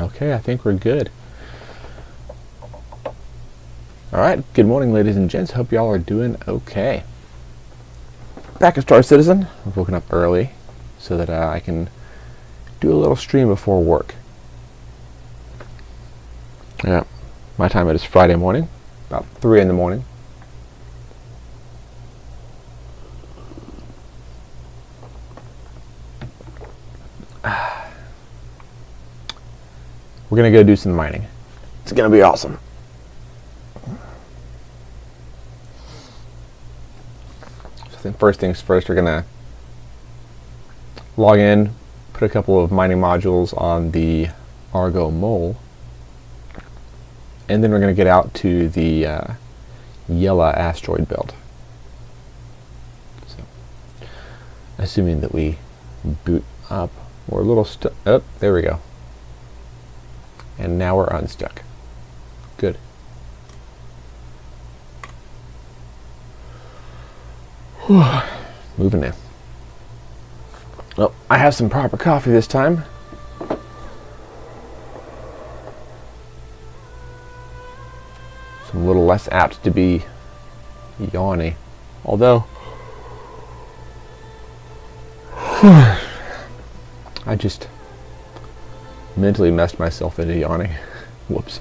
Okay, I think we're good. Alright, good morning ladies and gents. Hope y'all are doing okay. Back at Star Citizen. I've woken up early so that I can do a little stream before work. Yeah, my time it is Friday morning, about 3 in the morning. We're gonna go do some mining. It's gonna be awesome. So I think first things first, we're gonna log in, put a couple of mining modules on the Argo Mole, and then we're gonna get out to the Yela asteroid belt. So, assuming that we boot up, we're a little stuck. Oh, there we go. And now we're unstuck. Good. Moving in. Well, I have some proper coffee this time. So I'm a little less apt to be yawny. Although, I just mentally messed myself into yawning. Whoops.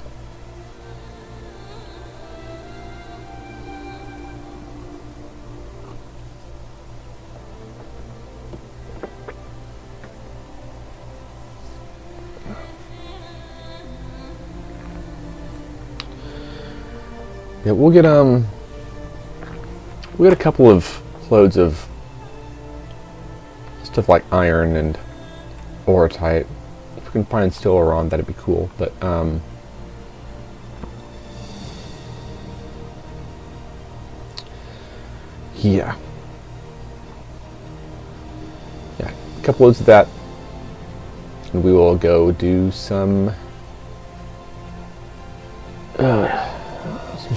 Yeah, we'll get a couple of loads of stuff like iron and orotite. If we can find Stellaron, that'd be cool. But yeah, a couple loads of that, and we will go do some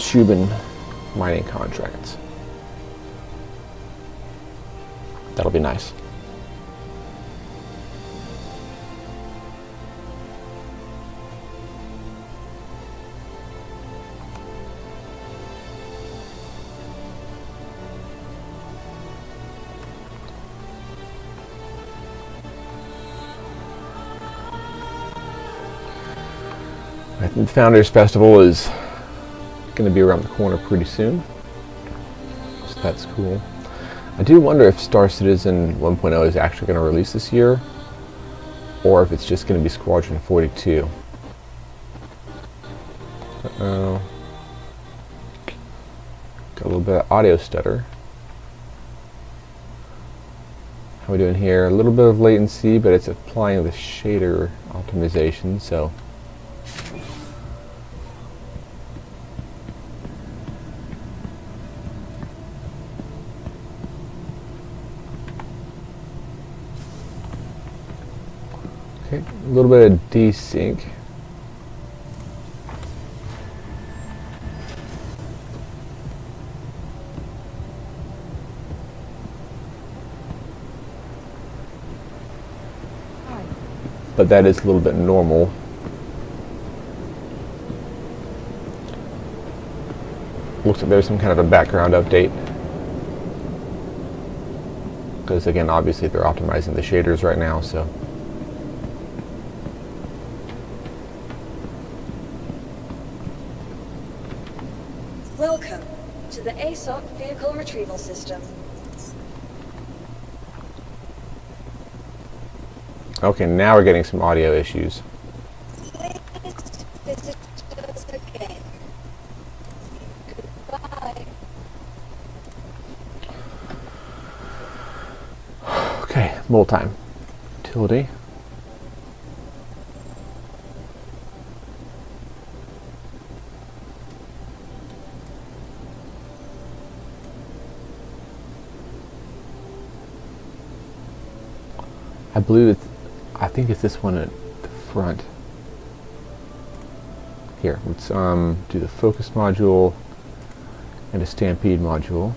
Shubin mining contracts. That'll be nice. I think the Founders Festival is going to be around the corner pretty soon, so that's cool. I do wonder if Star Citizen 1.0 is actually going to release this year, or if it's just going to be Squadron 42. Uh-oh. Got a little bit of audio stutter. How are we doing here? A little bit of latency, but it's applying the shader optimization, so okay, a little bit of desync. But that is a little bit normal. Looks like there's some kind of a background update. Because again, obviously they're optimizing the shaders right now, so. Welcome to the ASOC Vehicle Retrieval System. Okay, now we're getting some audio issues. Visit us again. Goodbye. Okay, mole time. Utility. I believe I think it's this one at the front. Here, let's do the focus module and a stampede module.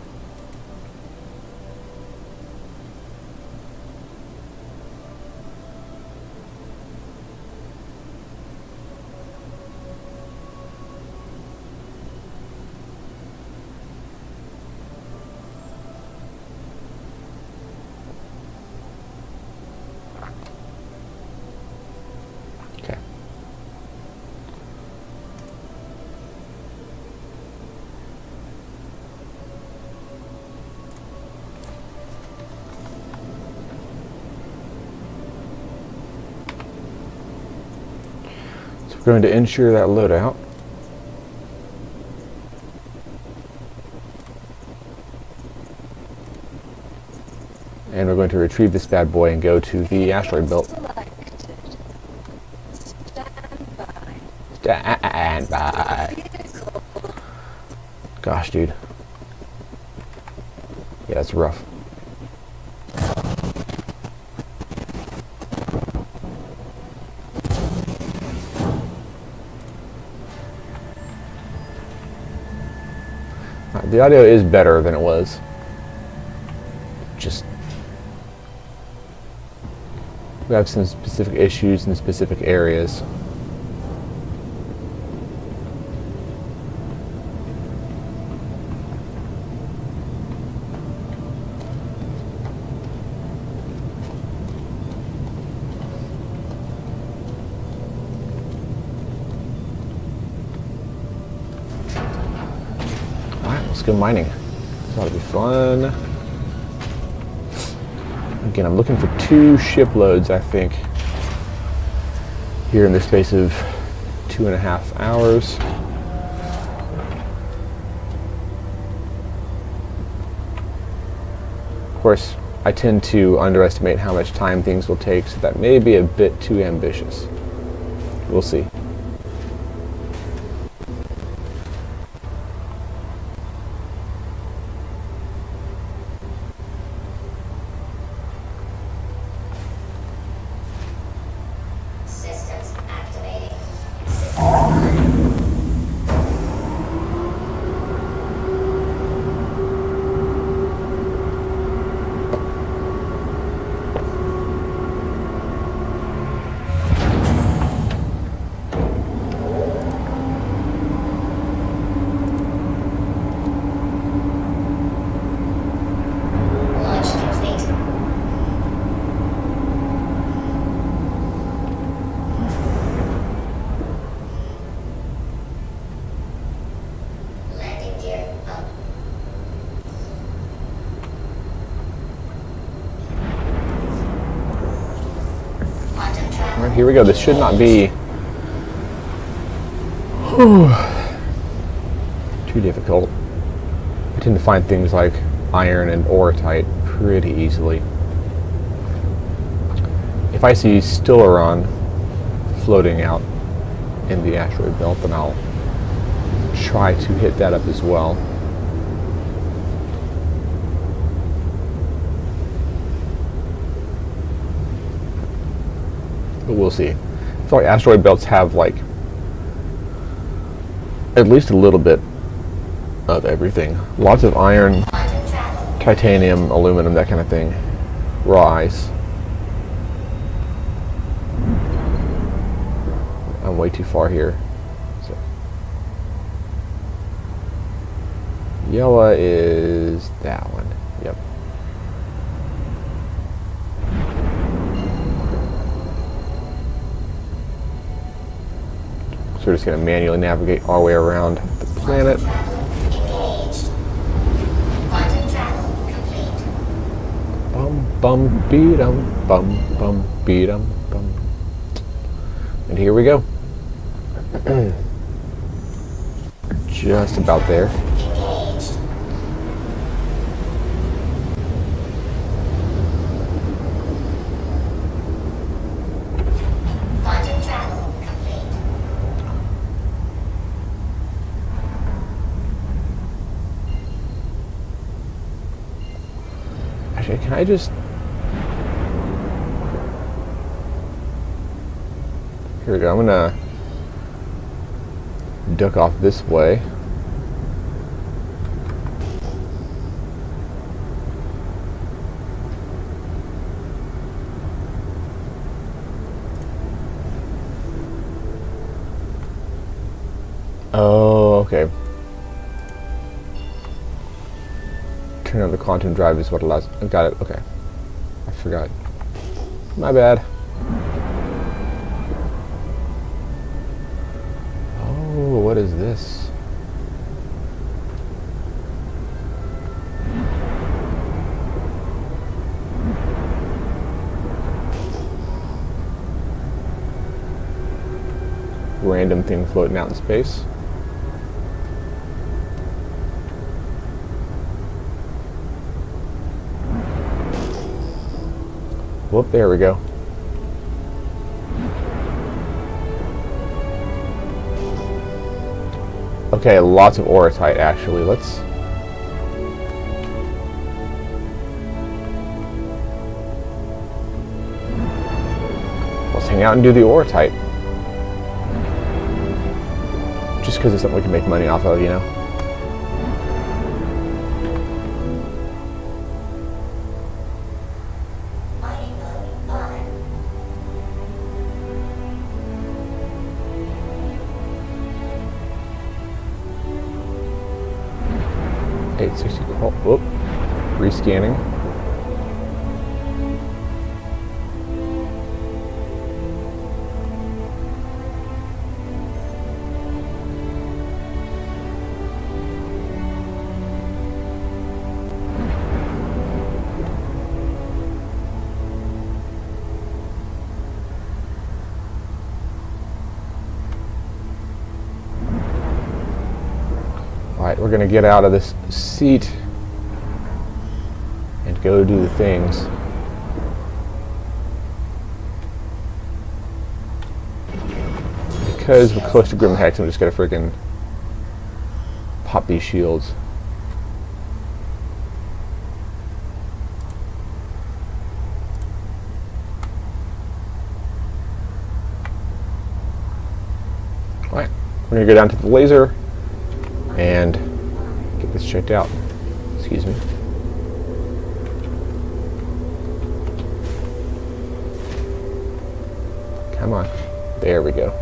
We're going to ensure that loadout. And we're going to retrieve this bad boy and go to the asteroid belt. Stand by. Gosh, dude. Yeah, that's rough. The audio is better than it was. Just we have some specific issues in specific areas. Let's go mining. This ought to be fun. Again, I'm looking for 2 shiploads, I think, here in the space of 2.5 hours. Of course, I tend to underestimate how much time things will take, so that may be a bit too ambitious. We'll see. Here we go. This should not be too difficult. I tend to find things like iron and orotite pretty easily. If I see Stillaron floating out in the asteroid belt, then I'll try to hit that up as well. But we'll see. I feel like asteroid belts have like at least a little bit of everything. Lots of iron, titanium, aluminum, that kind of thing. Raw ice. I'm way too far here. So. Yellow is that one. Yep. So we're just going to manually navigate our way around the planet. Bum beat 'em, bum beat 'em, bum. And here we go. Just about there. Actually, can I just... Here we go. I'm gonna duck off this way. Oh, okay. Turn on the quantum drive is what allows... I got it. Okay. I forgot. My bad. Oh, what is this? random thing floating out in space. Whoop, there we go. Okay, lots of aurotite actually. Let's hang out and do the aurotite. Just because it's something we can make money off of, you know? Whoop. Rescanning. Alright, we're gonna get out of this seat and go do the things. Because we're close to Grimhex, I'm just gonna freaking pop these shields. Alright, we're gonna go down to the laser and get this checked out. Excuse me. Come on. There we go.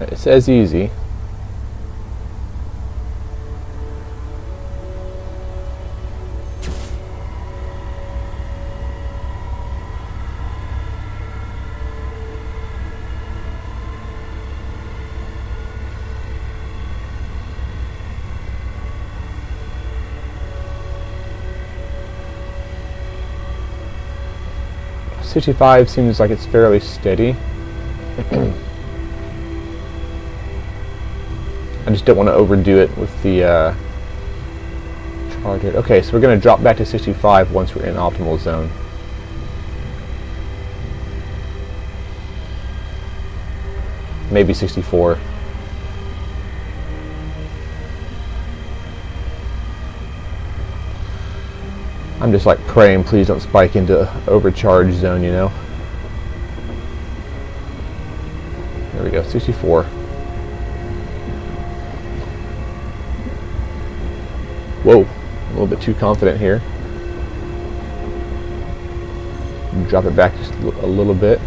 It says easy. $65 seems like it's fairly steady. I just don't want to overdo it with the charge rate. Okay, so we're going to drop back to 65 once we're in optimal zone. Maybe 64. I'm just like praying, please don't spike into overcharge zone, you know. There we go, 64. Whoa, a little bit too confident here. Drop it back just a little bit.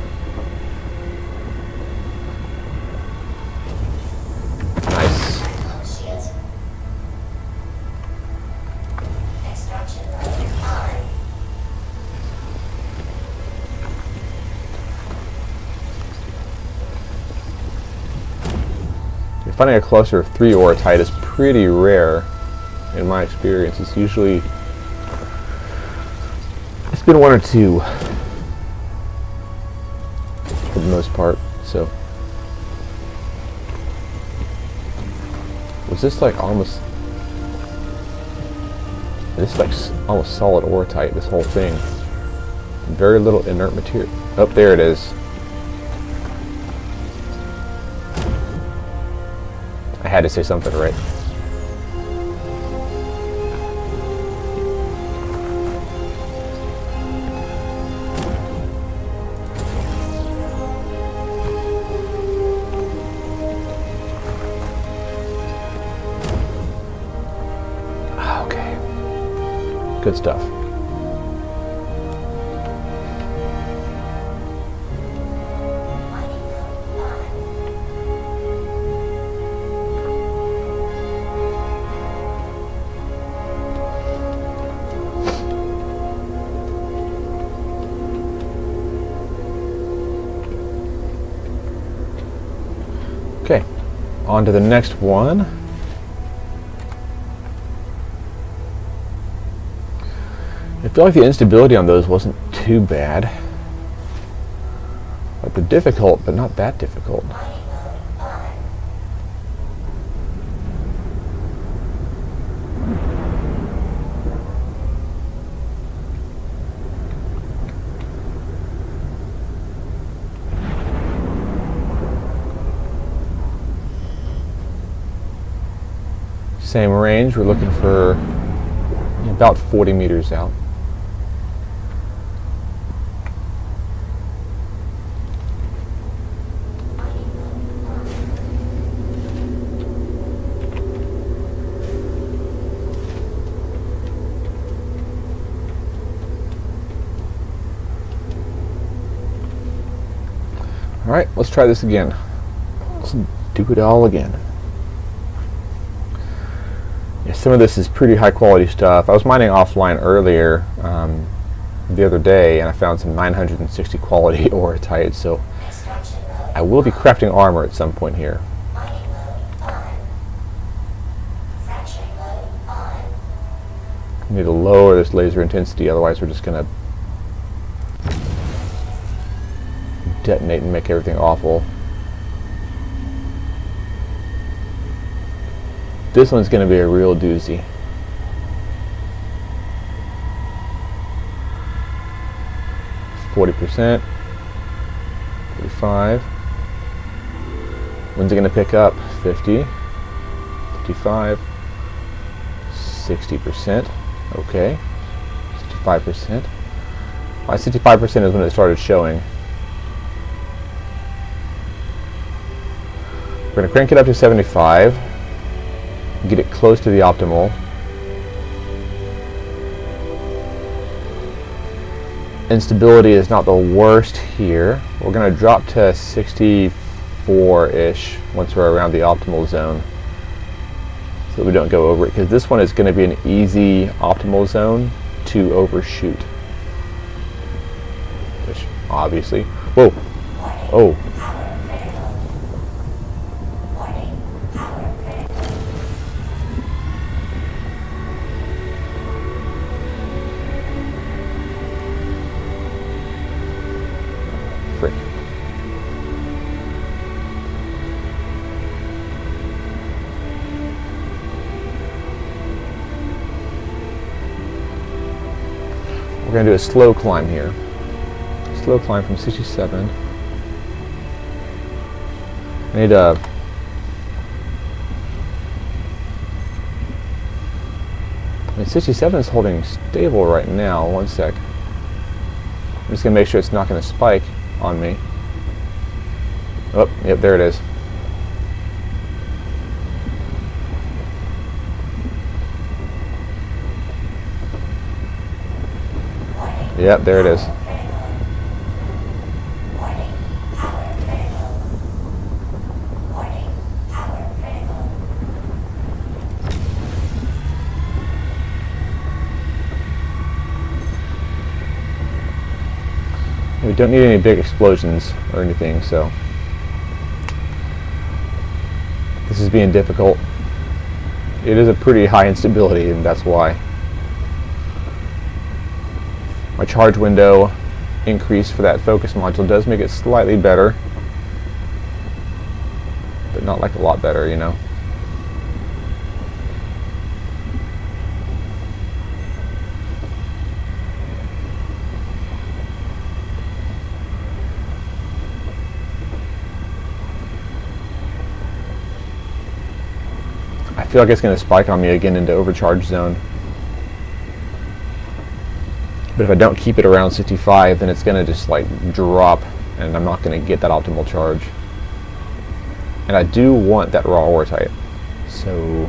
Nice. Finding a cluster of 3 aurotite is pretty rare. In my experience, it's usually, it's been 1 or 2 for the most part. So was this like almost, this is like almost solid aurotite, this whole thing. Very little inert material. Oh, there it is. I had to say something, right? Good stuff. Okay, on to the next one. I feel like the instability on those wasn't too bad. Like they're difficult, but not that difficult. Same range, we're looking for about 40 meters out. All right, let's try this again. Let's do it all again. Yeah, some of this is pretty high quality stuff. I was mining offline earlier the other day, and I found some 960 quality orotite, so I will be crafting armor at some point here. Need to lower this laser intensity, otherwise we're just going to detonate and make everything awful. This one's going to be a real doozy. %, 45. When's it going to pick up? 50, 55, 60%. Okay, 65%. 65% is when it started showing. We're going to crank it up to 75. Get it close to the optimal. Instability is not the worst here. We're going to drop to 64-ish once we're around the optimal zone, so that we don't go over it, because this one is going to be an easy optimal zone to overshoot. Which, obviously... Whoa! Oh! Frick. We're going to do a slow climb here. Slow climb from 67. I need a... I mean, 67 is holding stable right now. One sec. I'm just going to make sure it's not going to spike on me. Oh, yep, there it is. Yep, there it is. We don't need any big explosions or anything, so this is being difficult. It is a pretty high instability, and that's why. My charge window increase for that focus module does make it slightly better, but not like a lot better, you know. I feel like it's going to spike on me again into overcharge zone. But if I don't keep it around 65, then it's going to just like drop, and I'm not going to get that optimal charge. And I do want that raw orotite. So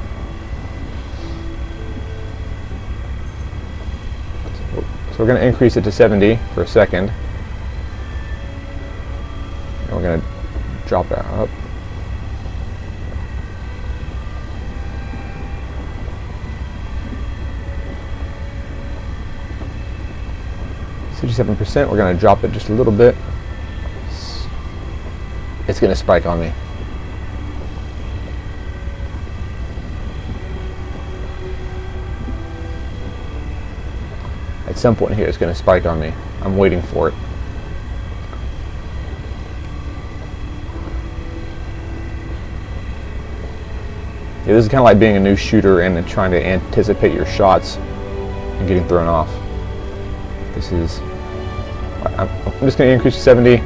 So we're going to increase it to 70 for a second. And we're going to drop that up. %. We're going to drop it just a little bit. It's going to spike on me. At some point here, it's going to spike on me. I'm waiting for it. Yeah, this is kind of like being a new shooter and trying to anticipate your shots and getting thrown off. This is... I'm just going to increase to 70.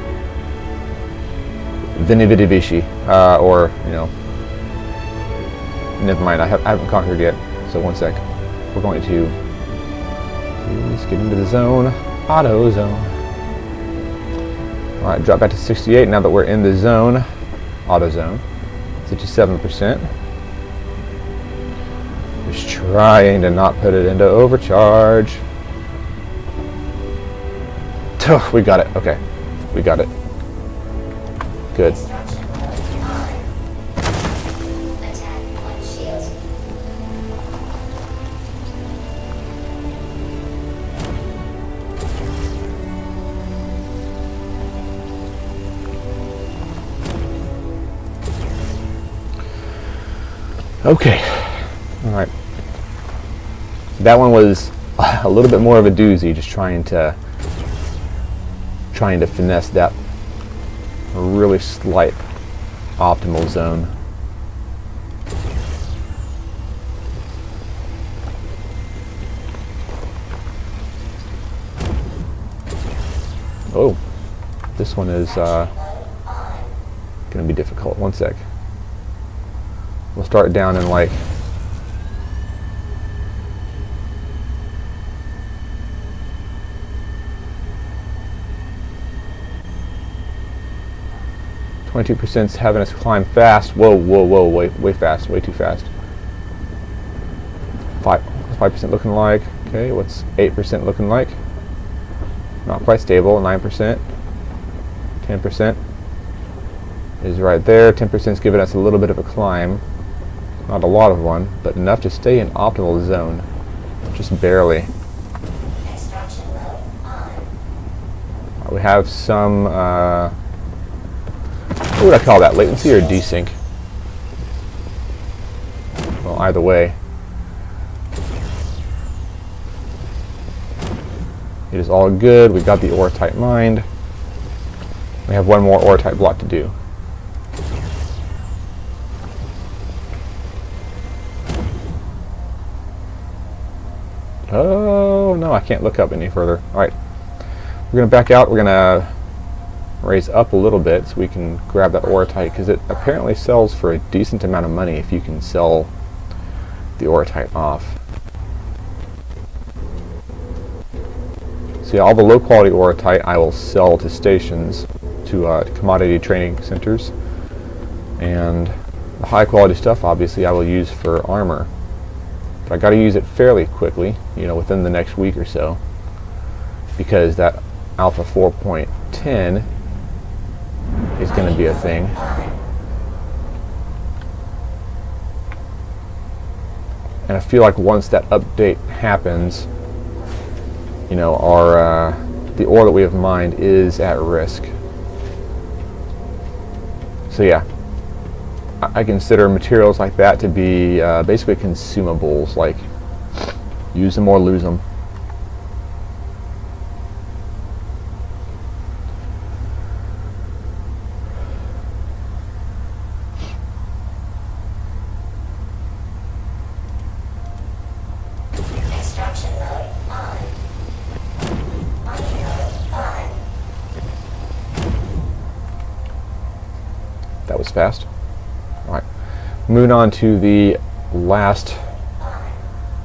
Veni Vidi Vici. Or, you know... Never mind, I haven't conquered yet. So one sec. We're going to... Let's get into the zone. Auto zone. Alright, drop back to 68 now that we're in the zone. Auto zone. It's at 7%. Just trying to not put it into overcharge. Oh, we got it. Okay. We got it. Good. Okay. Alright. That one was a little bit more of a doozy, just trying to finesse that really slight optimal zone. Oh, this one is going to be difficult. One sec. We'll start down in like %'s having us climb fast. Whoa, whoa, whoa, way fast, way too fast. 5% looking like. Okay, what's 8% looking like? Not quite stable. 9%. 10% is right there. 10% is giving us a little bit of a climb. Not a lot of one, but enough to stay in optimal zone. Just barely. We have some, what would I call that? Latency or desync? Well, either way. It is all good. We got the ore type mined. We have one more ore type block to do. Oh, no, I can't look up any further. Alright. We're going to back out. We're going to raise up a little bit so we can grab that ore type, because it apparently sells for a decent amount of money if you can sell the ore type off. So yeah, all the low quality ore type I will sell to stations, to commodity trading centers, and the high quality stuff obviously I will use for armor. But I got to use it fairly quickly, you know, within the next week or so, because that Alpha 4.10 is going to be a thing. And I feel like once that update happens, you know, our the ore that we have mined is at risk. So yeah, I consider materials like that to be basically consumables, like use them or lose them. That was fast. Alright. Moving on to the last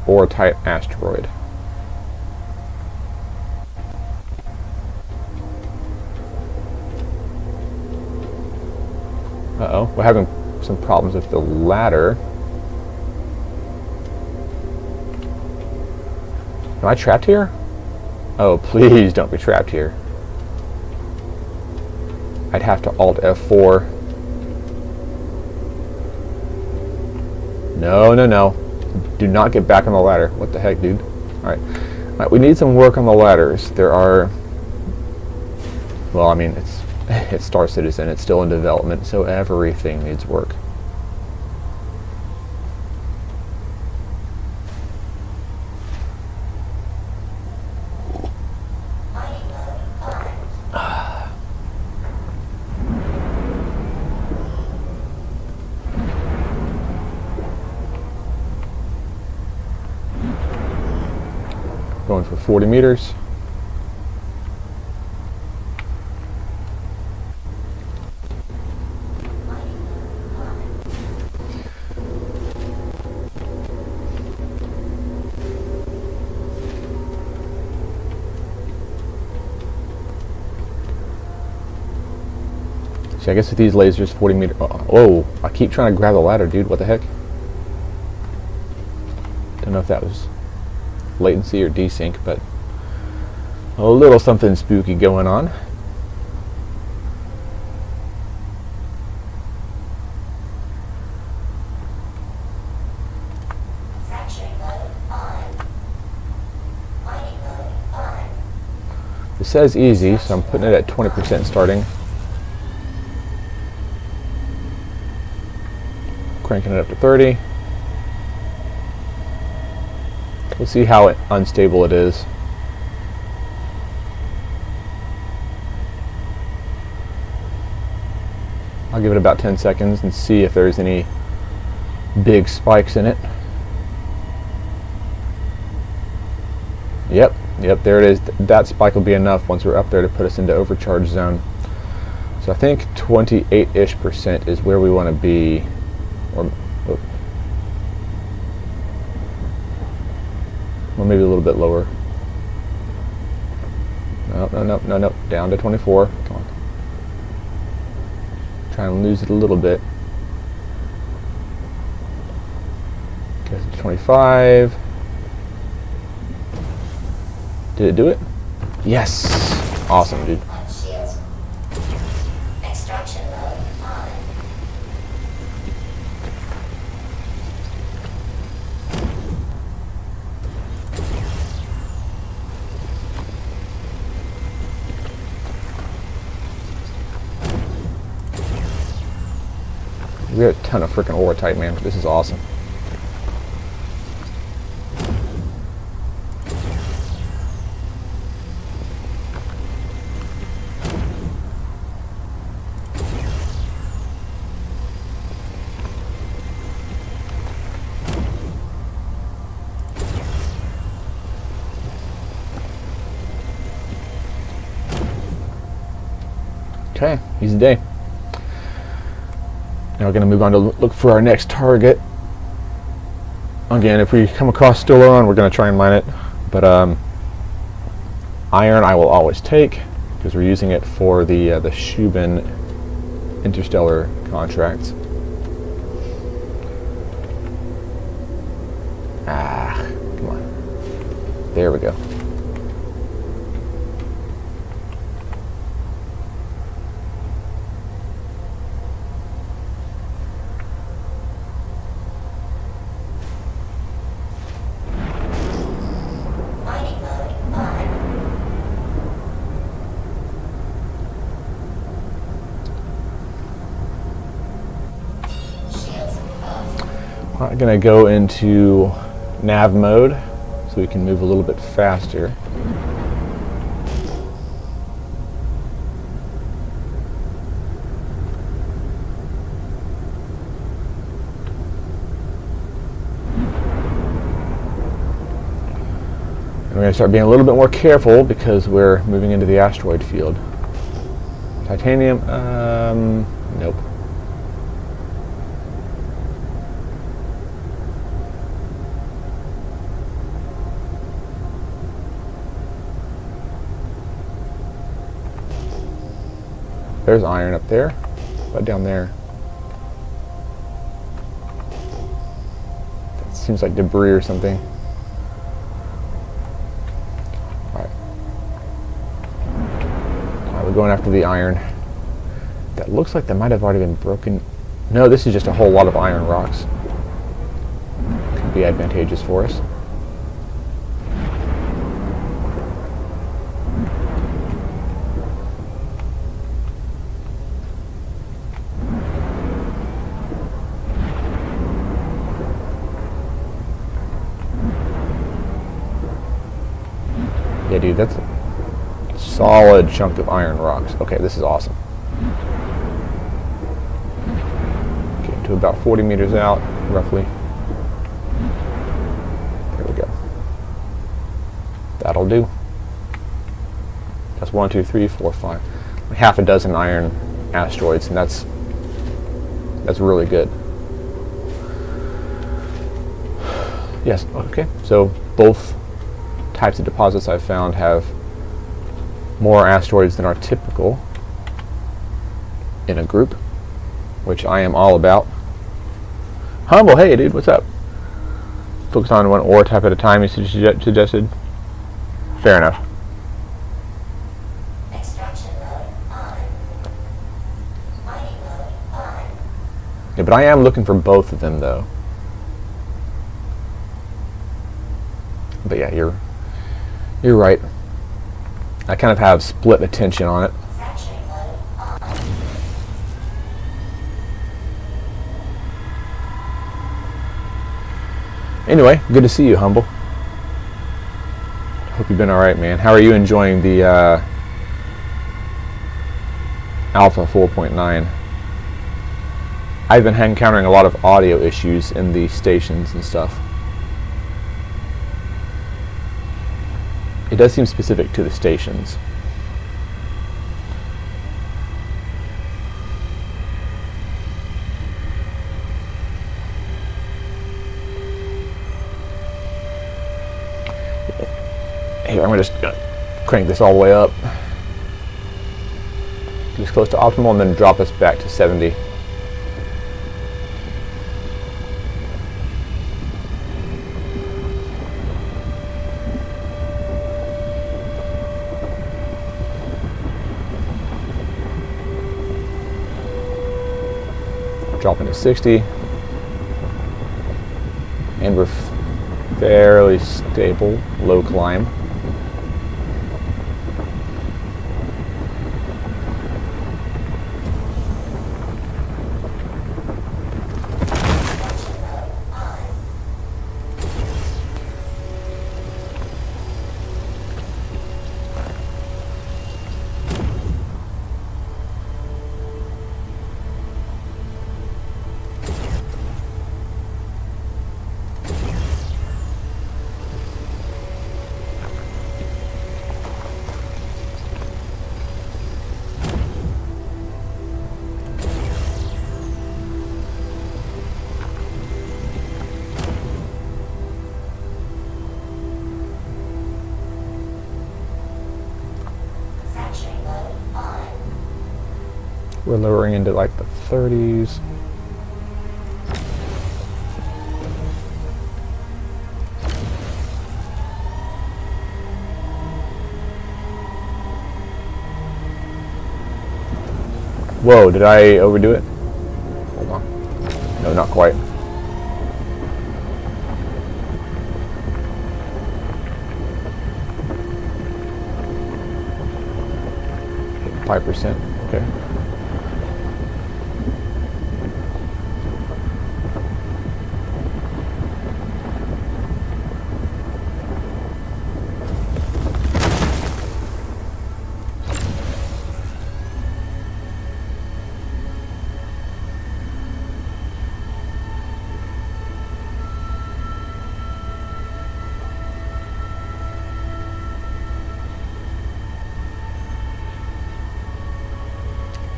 ore type asteroid. Uh-oh, we're having some problems with the ladder. Am I trapped here? Oh, please don't be trapped here. I'd have to Alt F4. No, no, no. Do not get back on the ladder. What the heck, dude? Alright. Alright, we need some work on the ladders. There are... Well, I mean, it's Star Citizen. It's still in development, so everything needs work. Going for 40 meters. See, I guess with these lasers, 40 meter. Oh, I keep trying to grab the ladder, dude. What the heck? Don't know if that was latency or desync, but a little something spooky going on. It says easy, so I'm putting it at 20% starting. Cranking it up to 30. We'll see how unstable it is. I'll give it about 10 seconds and see if there's any big spikes in it. Yep, there it is. That spike will be enough once we're up there to put us into overcharge zone. So I think 28-ish% is where we want to be. Or maybe a little bit lower. No. Down to 24. Come on. Try and lose it a little bit. Okay, 25. Did it do it? Yes! Awesome, dude. Shields. Extraction mode on. We got a ton of freaking Orotype, man. This is awesome. Okay, easy day. Now we're going to move on to look for our next target. Again, if we come across Stillon, we're going to try and mine it. But iron I will always take because we're using it for the Shubin interstellar contracts. Come on. There we go. I'm going to go into nav mode so we can move a little bit faster. And we're going to start being a little bit more careful because we're moving into the asteroid field. Titanium, nope. There's iron up there, but down there. That seems like debris or something. Alright, we're going after the iron. That looks like that might have already been broken. No, this is just a whole lot of iron rocks. Could be advantageous for us. Yeah, dude, that's a solid chunk of iron rocks. Okay, this is awesome. Getting to about 40 meters out, roughly. There we go. That'll do. That's 1, 2, 3, 4, 5. Like half a dozen iron asteroids, and that's really good. Yes, okay. So both types of deposits I've found have more asteroids than are typical in a group, which I am all about. Humble, hey dude, what's up? Focus on one ore type at a time, you suggested. Fair enough. Extraction mode on. Mining mode on. Yeah, but I am looking for both of them though. But yeah, you're right. I kind of have split attention on it. Fracturing mode on. Anyway, good to see you, Humble. Hope you've been alright, man. How are you enjoying the Alpha 4.9? I've been encountering a lot of audio issues in the stations and stuff. It does seem specific to the stations. Here, I'm just gonna crank this all the way up. Get as close to optimal and then drop us back to 70. Dropping to 60, and we're fairly stable, low climb. Fracturing mode on. We're lowering into like the 30s. Whoa, did I overdo it? Hold on. No, not quite. Hit 5%, okay.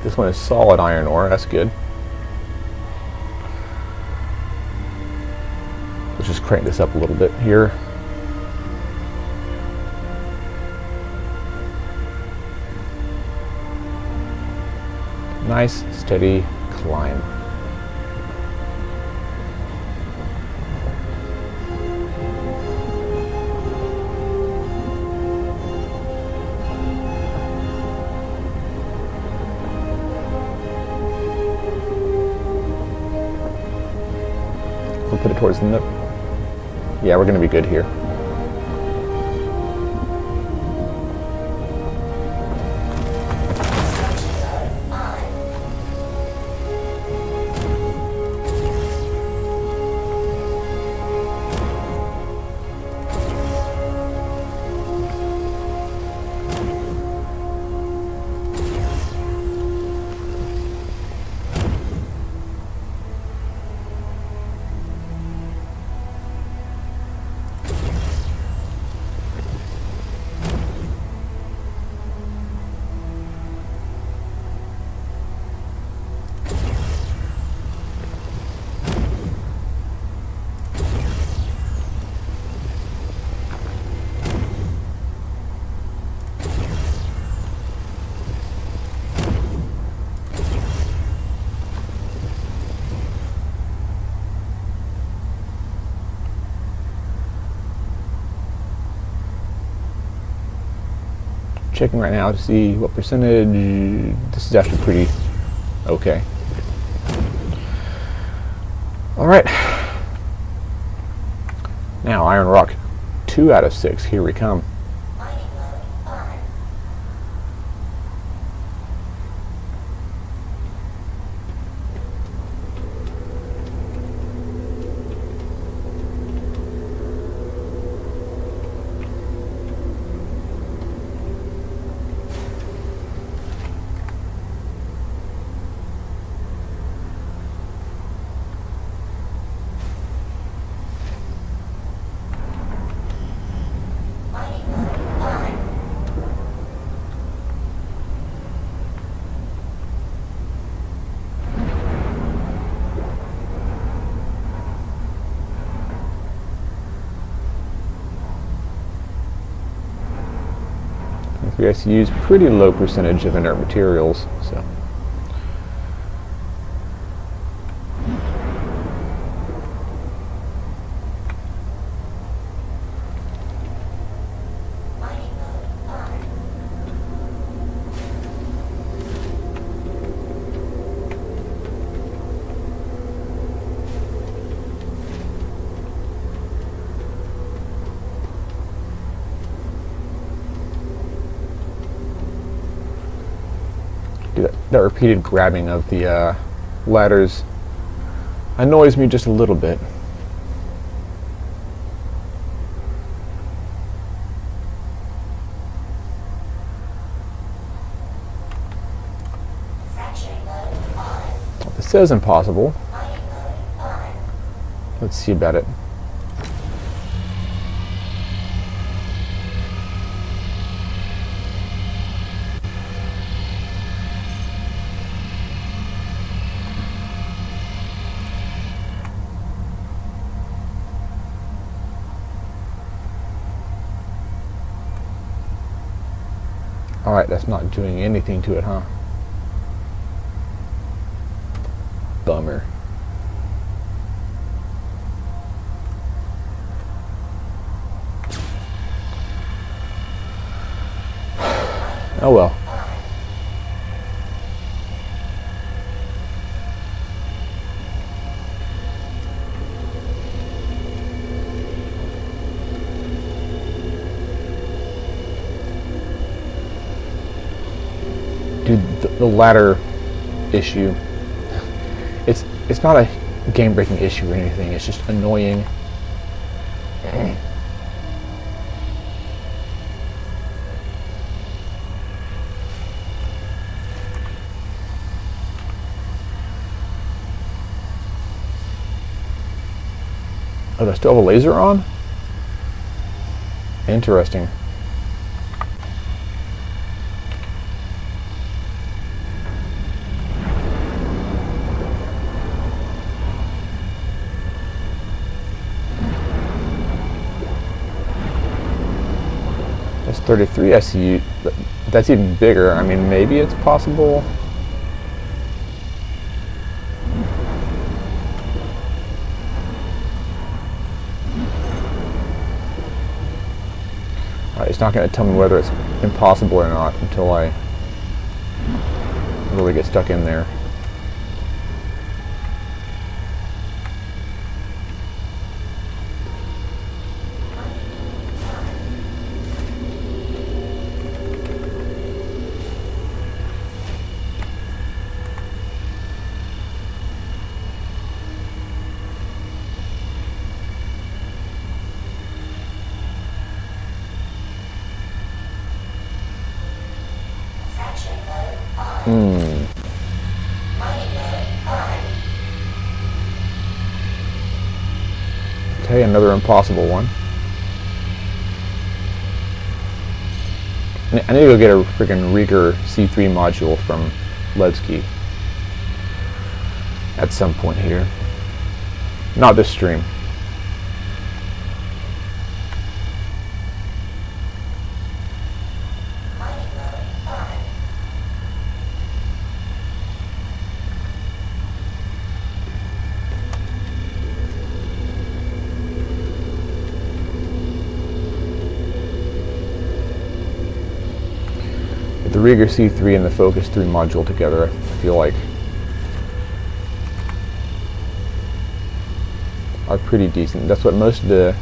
This one is solid iron ore, that's good. Let's just crank this up a little bit here. Nice, steady climb. We'll put it towards the yeah, we're going to be good here. Checking right now to see what percentage. This is actually pretty okay. All right. Now Iron Rock, 2 out of 6. Here we come. Mining mode on. Mining mode on. We actually use pretty low percentage of inert materials, so. Mining mode on. That repeated grabbing of the ladders annoys me just a little bit. Fracturing mode on. This says impossible. Mining mode on. Let's see about it. Alright, that's not doing anything to it, huh? Bummer. Oh well. Dude, the ladder issue, it's not a game-breaking issue or anything, it's just annoying. Oh, do I still have a laser on? Interesting. That's 33 SCU. That's even bigger. I mean, maybe it's possible. It's not going to tell me whether it's impossible or not until I really get stuck in there. Mining mode on. Okay, another impossible one. I need to go get a freaking Rieger C3 module from Ledsky at some point here. Not this stream. Mining mode on. With the Rieger C3 and the Focus 3 module together, I feel like are pretty decent. That's what most of the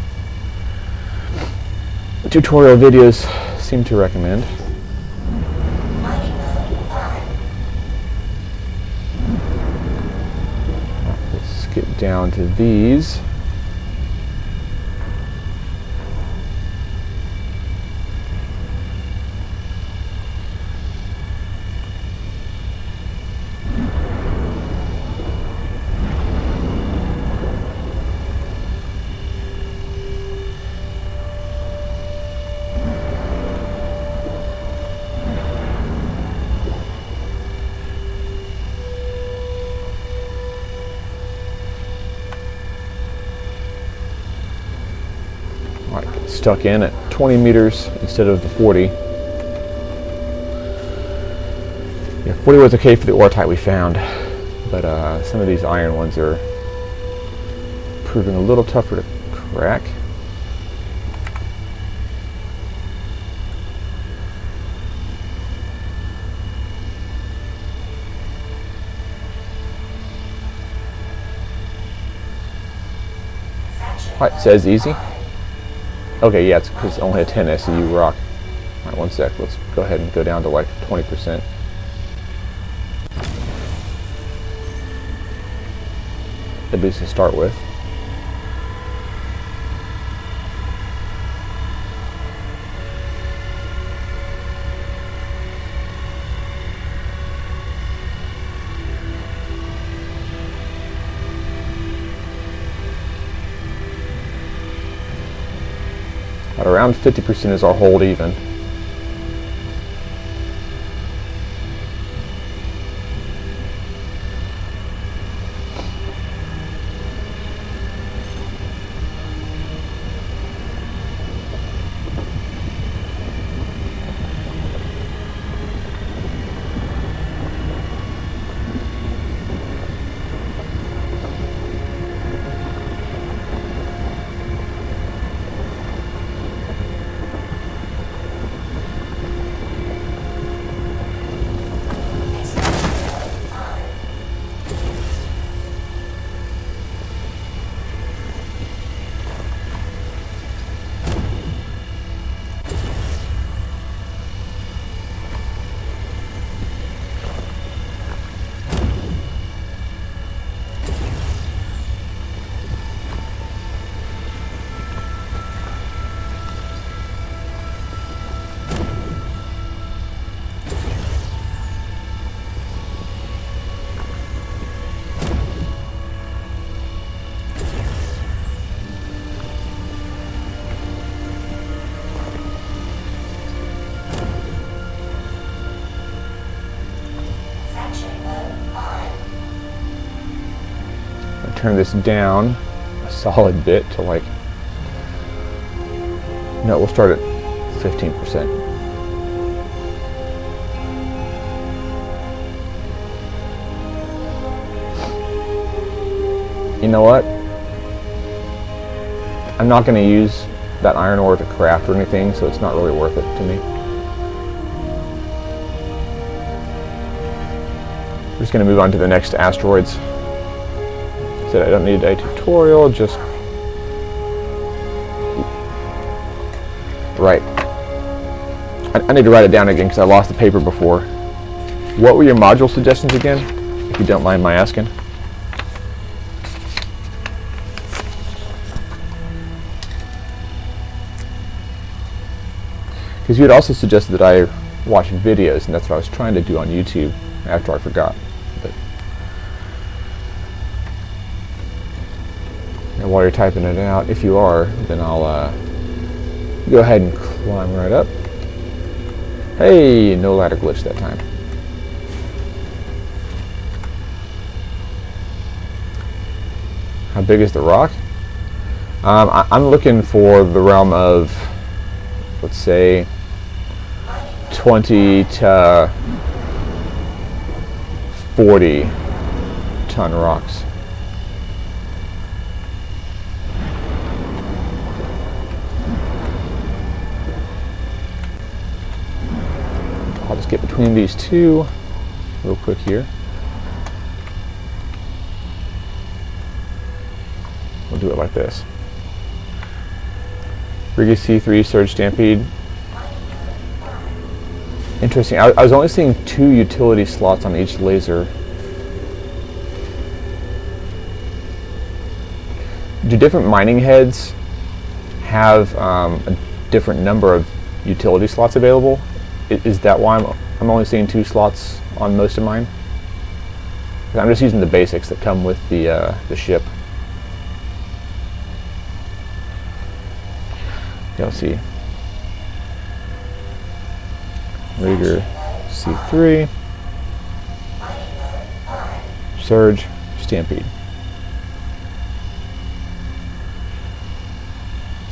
tutorial videos seem to recommend. Mining mode on. Let's get down to these. Stuck in at 20 meters instead of the 40. Yeah, 40 was okay for the ore type we found, but some of these iron ones are proving a little tougher to crack. It says easy. Okay, yeah, it's because only a 10 SEU rock. Alright, one sec. Let's go ahead and go down to like 20%. At least to start with. At around 50% is our hold even. Turn this down a solid bit to like, no, we'll start at 15%. You know what? I'm not going to use that iron ore to craft or anything, so it's not really worth it to me. We're just going to move on to the next asteroids. I don't need a tutorial, just right. I need to write it down again because I lost the paper before. What were your module suggestions again, if you don't mind my asking? Because you had also suggested that I watch videos, and that's what I was trying to do on YouTube. after I forgot. But and while you're typing it out, if you are, then I'll go ahead and climb right up. Hey, no ladder glitch that time. How big is the rock? I'm looking for the realm of, let's say, 20 to 40 ton rocks. I'll just get between these two real quick here. We'll do it like this. Riggy C3 Surge Stampede. Interesting. I was only seeing 2 utility slots on each laser. Do different mining heads have a different number of utility slots available? Is that why I'm only seeing 2 slots on most of mine? I'm just using the basics that come with the ship. Yeah, let's see. Rigger C3, Surge, Stampede.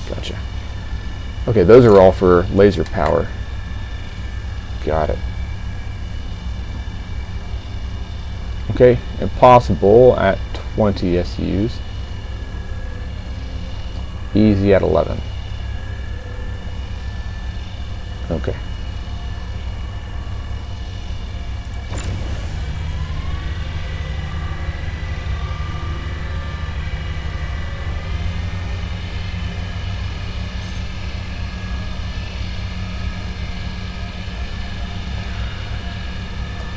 Gotcha. Okay, those are all for laser power. Got it. Okay, impossible at 20 SUs. Easy at 11. Okay.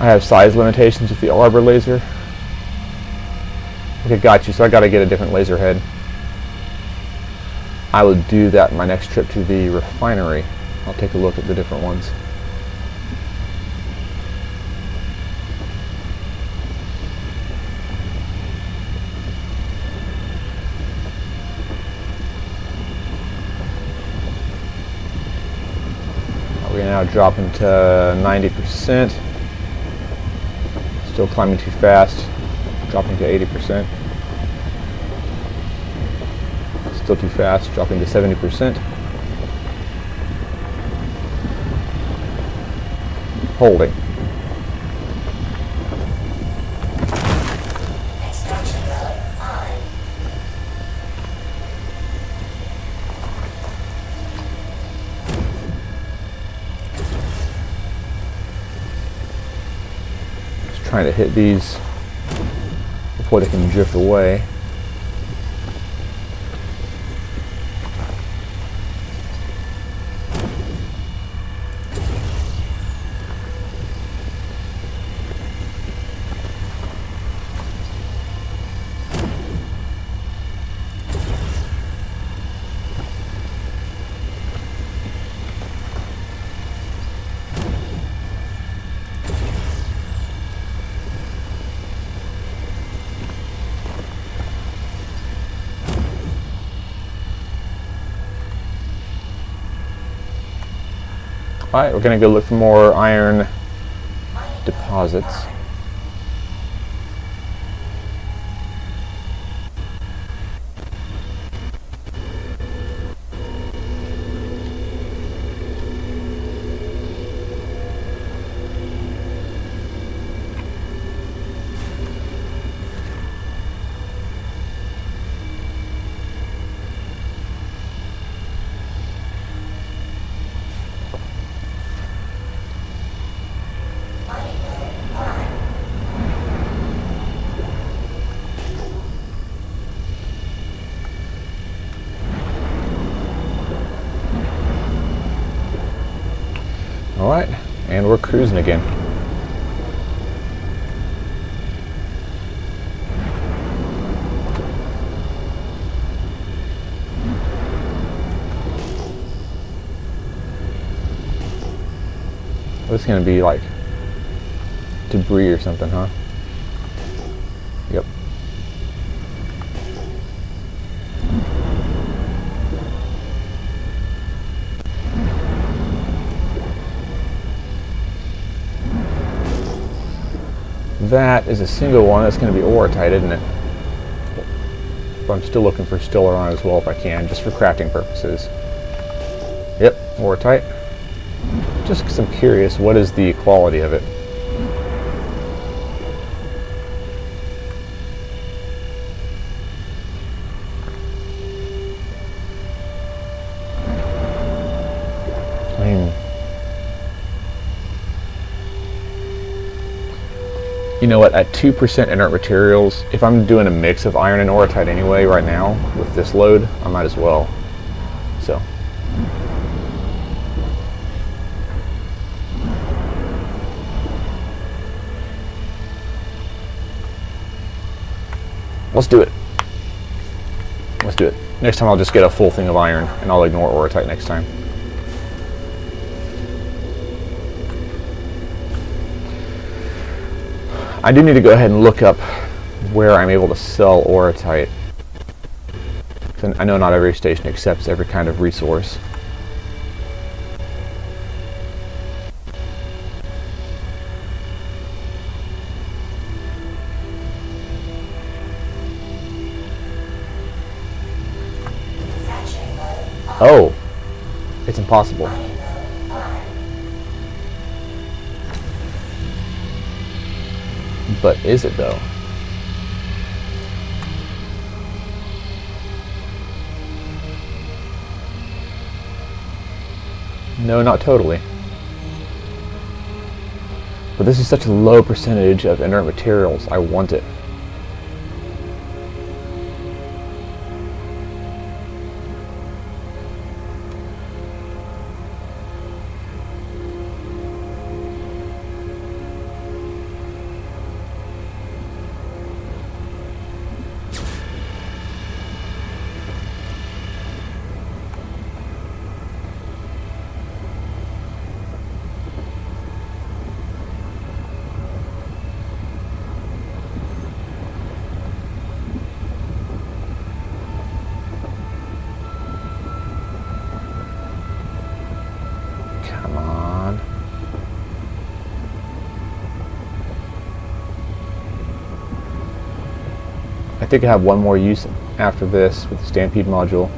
I have size limitations with the Arbor laser. Okay, got you. So I got to get a different laser head. I will do that in my next trip to the refinery. I'll take a look at the different ones. We're now dropping to 90%. Still climbing too fast. Dropping to 80%. Still too fast. Dropping to 70%. Holding. Extraction mode on. Just trying to hit these before they can drift away. Alright, we're going to go look for more iron deposits. Alright, and we're cruising again. This is going to be like debris or something, huh? Yep. That is a single one. That's going to be aurotite, isn't it? But I'm still looking for Stellaron as well if I can, just for crafting purposes. Yep, aurotite. Just because I'm curious, what is the quality of it? I mean, you know what, at 2% inert materials, if I'm doing a mix of iron and aurotite anyway right now with this load, I might as well. So. Let's do it. Let's do it. Next time I'll just get a full thing of iron and I'll ignore aurotite next time. I do need to go ahead and look up where I'm able to sell aurotite. I know not every station accepts every kind of resource. Oh, it's impossible. But is it though? No, not totally. But this is such a low percentage of inert materials, I want it. Come on. I think I have one more use after this with the Stampede module.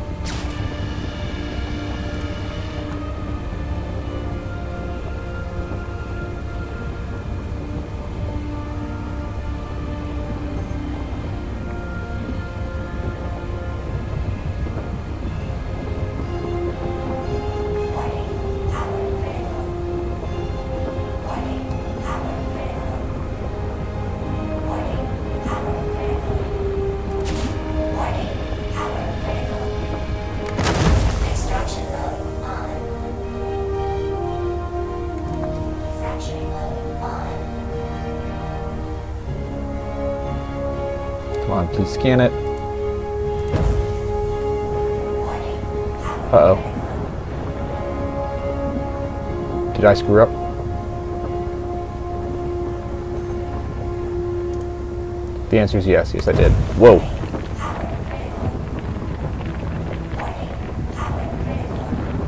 Come on, please scan it. Uh-oh. Did I screw up? The answer is yes. Yes, I did. Whoa.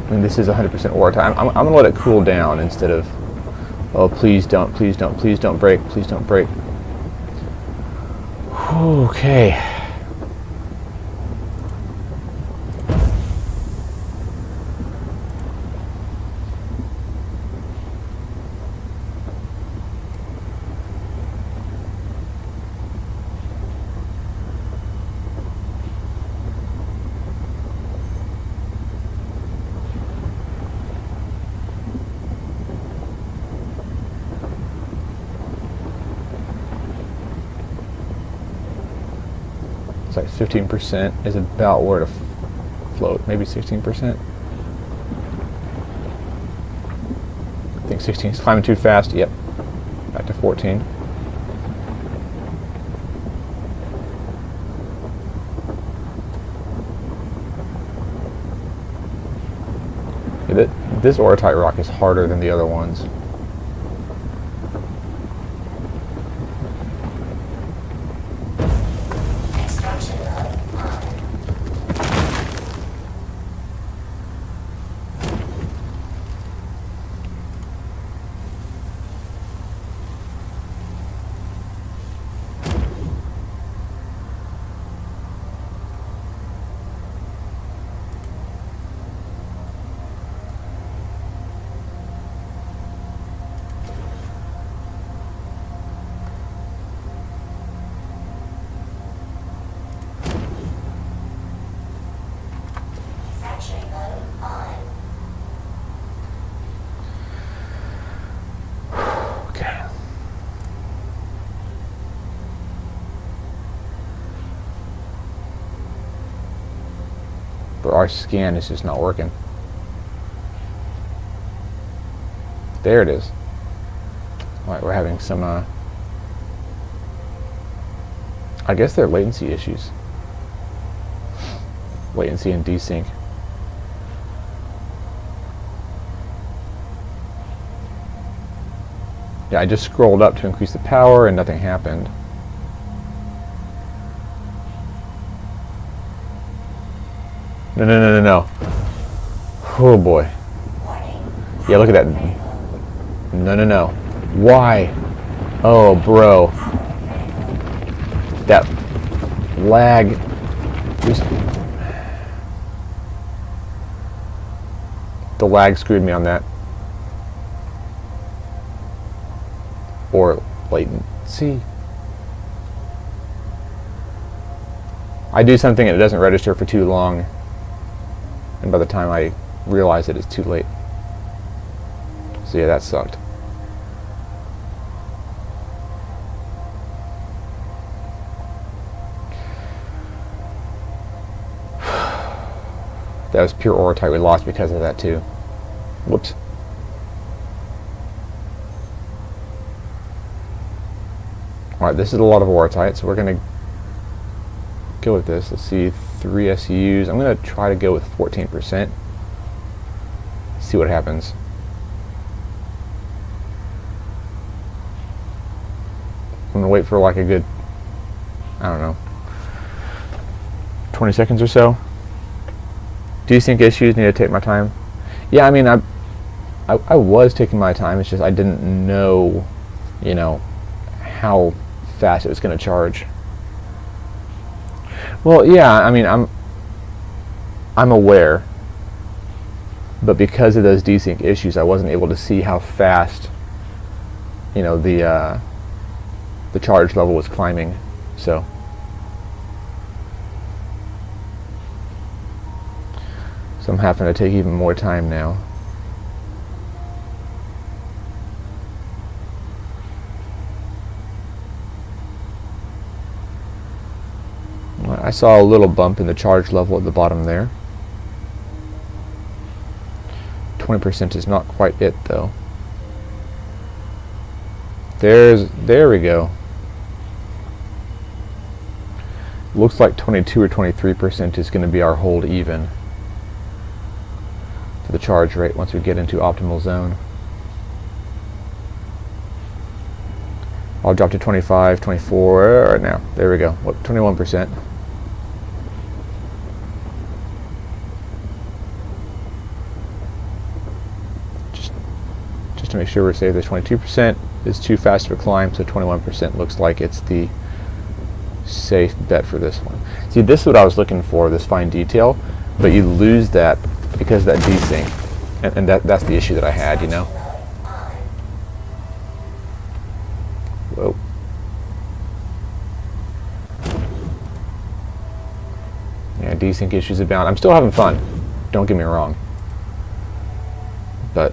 I mean, this is 100% aurotite. I'm going to let it cool down instead of... Oh, please don't, please don't, please don't break, please don't break. Okay. It's like 15% is about where to float, maybe 16%. I think 16 is climbing too fast. Yep, back to 14. Yeah, this aurotite rock is harder than the other ones. But our scan is just not working. There it is. Alright, we're having some, I guess they're latency issues. Latency and desync. Yeah, I just scrolled up to increase the power and nothing happened. No. Oh boy. Yeah, look at that. No. Why? Oh, bro. That lag. The lag screwed me on that. Or latency. I do something and it doesn't register for too long. And by the time I realize it, it's too late. So yeah, that sucked. That was pure Orotype we lost because of that too. Whoops. Alright, this is a lot of Orotype, so we're going to go with this. Let's see, 3 SUs. I'm going to try to go with 14%. See what happens. I'm going to wait for like a good, I don't know, 20 seconds or so. Desync issues, need to take my time. Yeah, I mean, I was taking my time. It's just I didn't know, you know, how fast it was going to charge. Well, yeah, I mean, I'm aware, but because of those desync issues, I wasn't able to see how fast, you know, the charge level was climbing. So I'm having to take even more time now. I saw a little bump in the charge level at the bottom there. 20% is not quite it though. There we go. Looks like 22 or 23% is going to be our hold even for the charge rate once we get into optimal zone. I'll drop to 25, 24 right now. There we go. What, 21%. Just to make sure we're safe, the 22% is too fast of a climb, so 21% looks like it's the safe bet for this one. See, this is what I was looking for, this fine detail, but you lose that because of that desync, and that's the issue that I had, you know. Whoa. Yeah, desync issues abound. I'm still having fun, don't get me wrong, but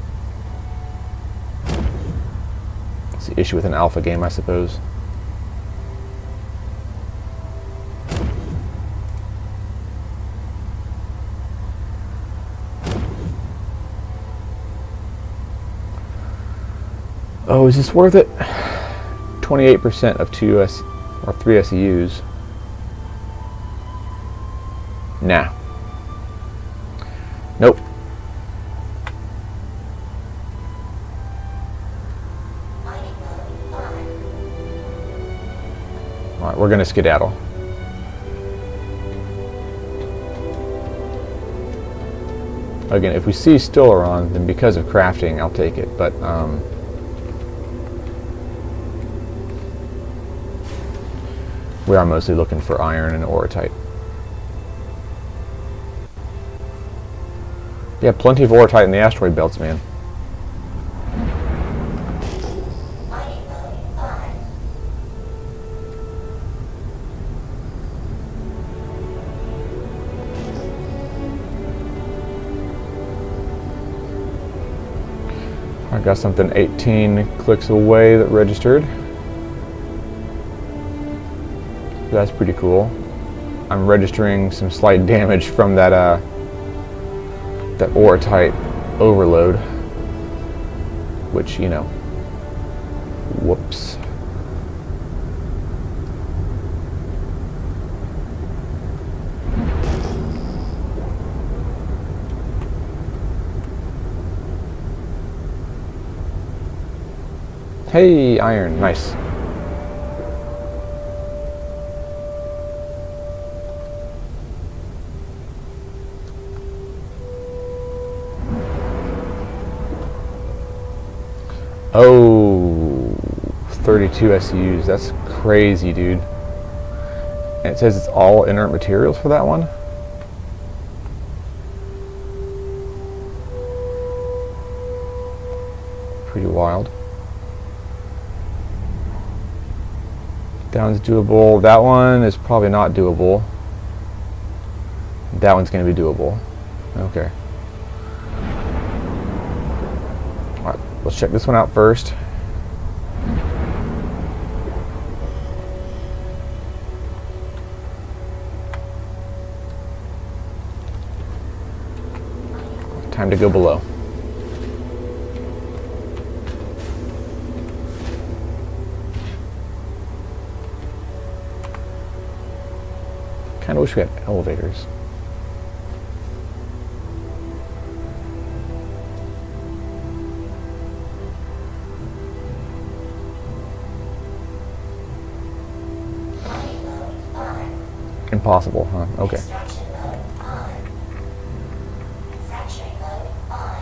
it's the issue with an alpha game, I suppose. Oh, is this worth it? 28% of 2 or 3 SEUs. Nah. Nope. Alright, we're gonna skedaddle. Again, if we see Stellaron, then because of crafting, I'll take it, but we are mostly looking for iron and Orotype. Yeah, plenty of Orotype in the asteroid belts, man. I got something 18 clicks away that registered. That's pretty cool. I'm registering some slight damage from that that Orotype overload, which, you know, whoops. Hey, iron, nice. Oh, 32 SUs. That's crazy, dude. And it says it's all inert materials for that one. Pretty wild. That one's doable. That one is probably not doable. That one's going to be doable. Okay. Alright, let's check this one out first. Time to go below. Kind of wish we had elevators. Impossible, huh? Okay. Extraction mode on. Manufacturing mode on.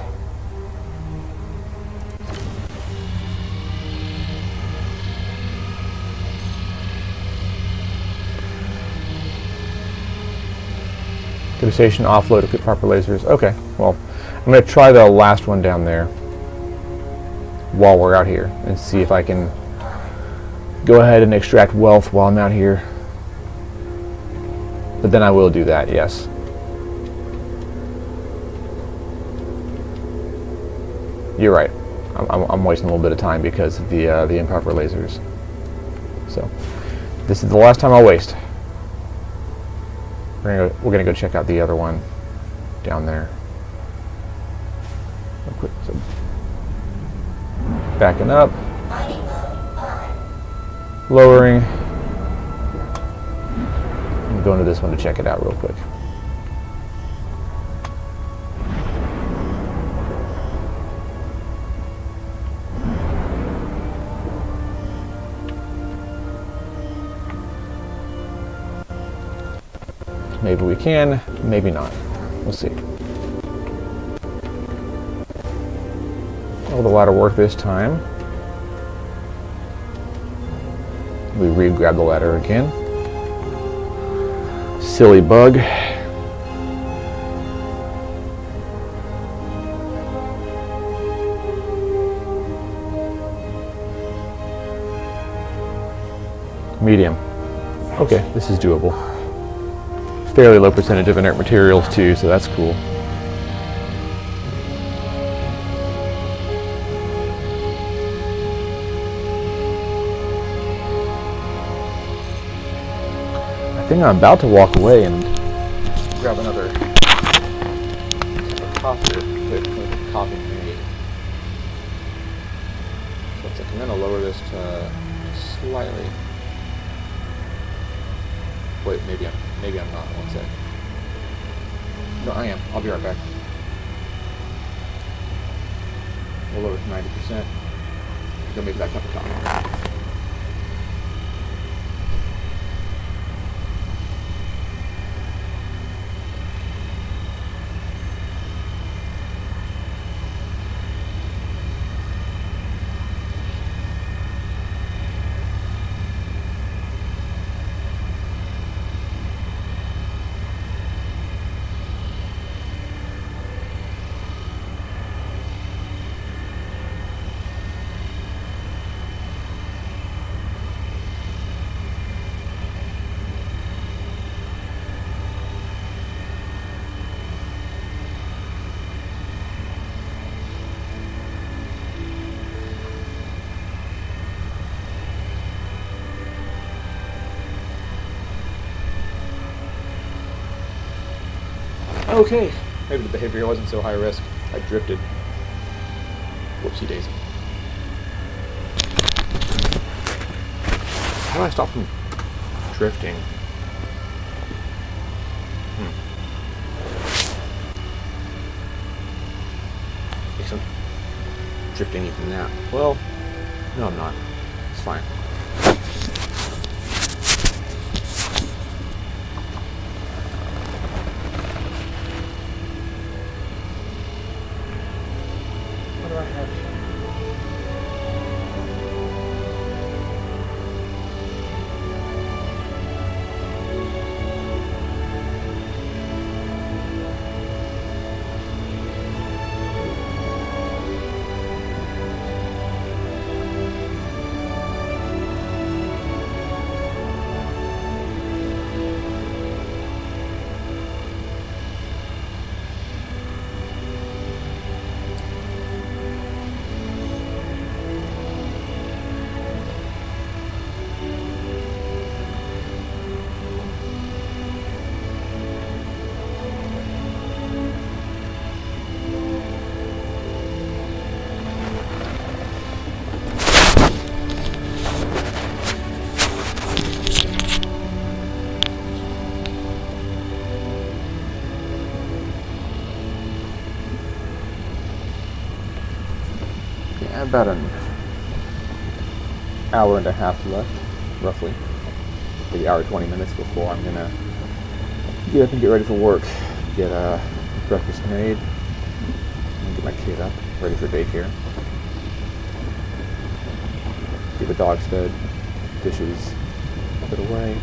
Devastation, offload, equip proper lasers. Okay, well, I'm going to try the last one down there while we're out here and see if I can go ahead and extract wealth while I'm out here. But then I will do that, yes. You're right. I'm wasting a little bit of time because of the improper lasers. So, this is the last time I'll waste. We're gonna go check out the other one down there. Real quick, so backing up, Mining mode on. lowering. I'm going to this one to check it out real quick. Maybe we can, maybe not. We'll see. Will the ladder work this time? We re-grab the ladder again. Silly bug. Medium. Okay, this is doable. Fairly low percentage of inert materials too, so that's cool. I think I'm about to walk away and grab another coffee, quick coffee made. So it's like I'm gonna lower this to slightly. Wait, maybe I'm not. One sec. No, I am. I'll be right back. We'll lower it to 90%. Go make that cup of coffee. Okay, Maybe the behavior wasn't so high risk. I drifted. Whoopsie daisy. How do I stop from drifting? Guess I'm drifting even now. Well, no, I'm not. It's fine. What do I have? About an hour and a half left, roughly. Maybe hour 20 minutes before I'm gonna get up and get ready for work. Get breakfast made, and get my kid up, ready for daycare. Get the dogs fed, dishes put away.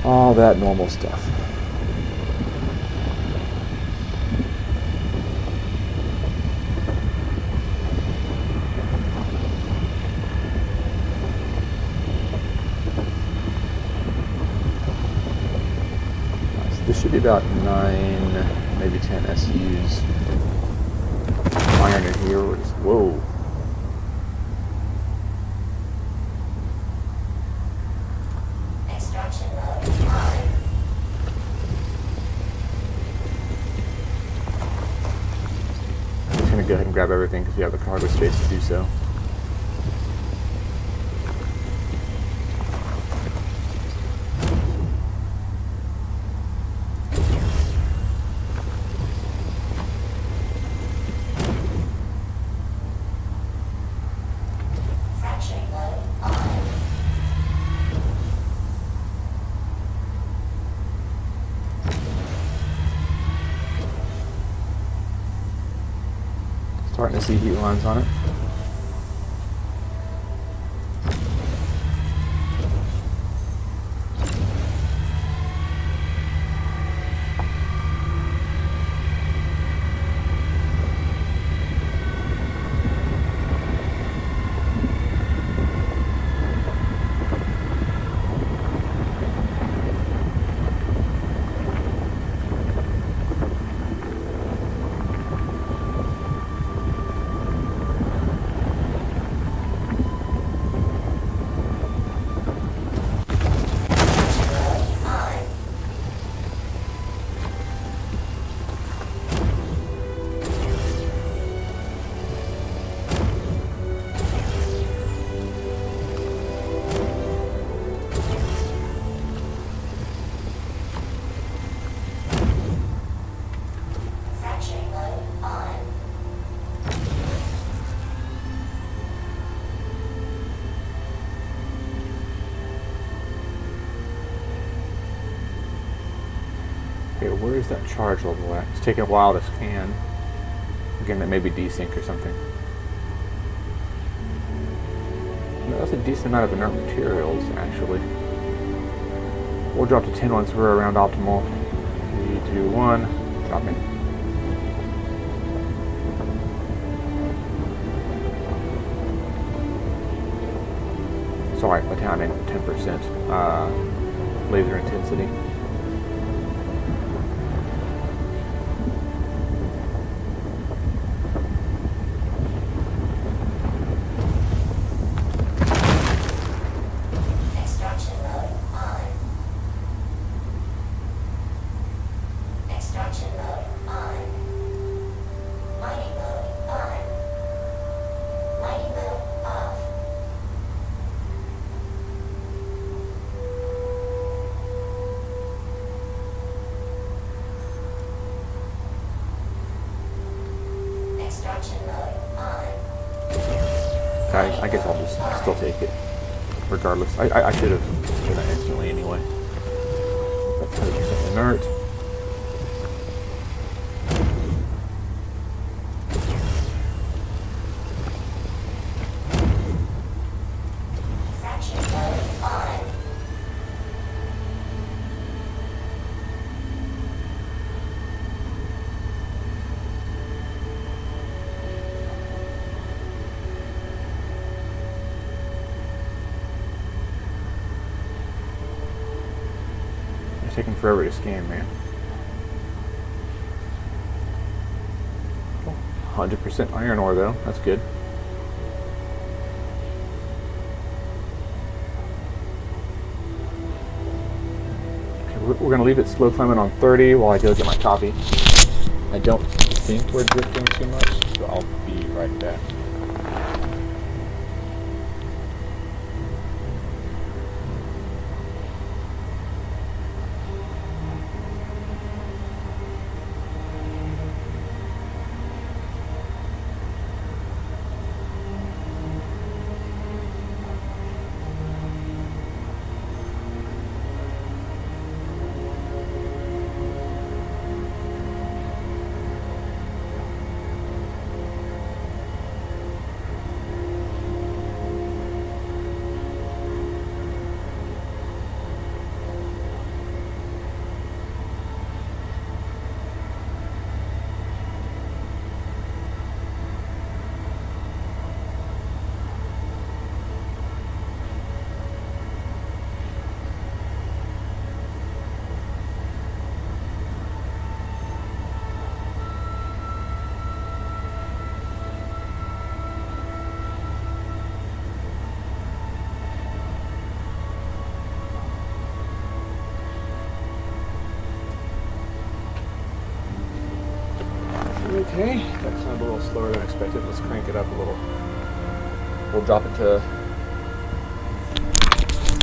All that normal stuff. This should be about 9, maybe 10 SUs. Iron in here. Whoa. Extraction mode on. I'm just going to go ahead and grab everything because we have the cargo space to do so. Fracturing mode on. Starting to see heat lines on it. Fracturing mode on. Okay, where is that charge level at? It's taking a while to scan. Again, that may be desync or something. No, that's a decent amount of inert materials, actually. We'll drop to 10 once we're around optimal. 3, 2, 1, dropping. Sorry, by time I meant 10% laser intensity. Extraction mode on. I guess I'll just still take it, regardless. I should have done that instantly anyway. That's 100% inert. Extraction mode on. It's taking forever to scan, man. 100% iron ore, though. That's good. Okay, we're going to leave it slow climbing on 30 while I go get my coffee. I don't think we're drifting too much, so I'll be right back. Okay, that sounded a little slower than expected. Let's crank it up a little. We'll drop it to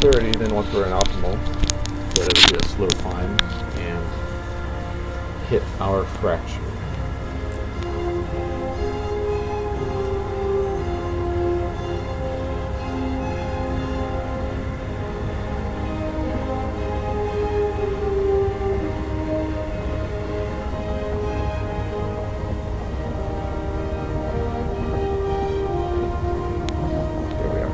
30, then once we're in optimal, let it be a slow climb and hit our fracture. There we are.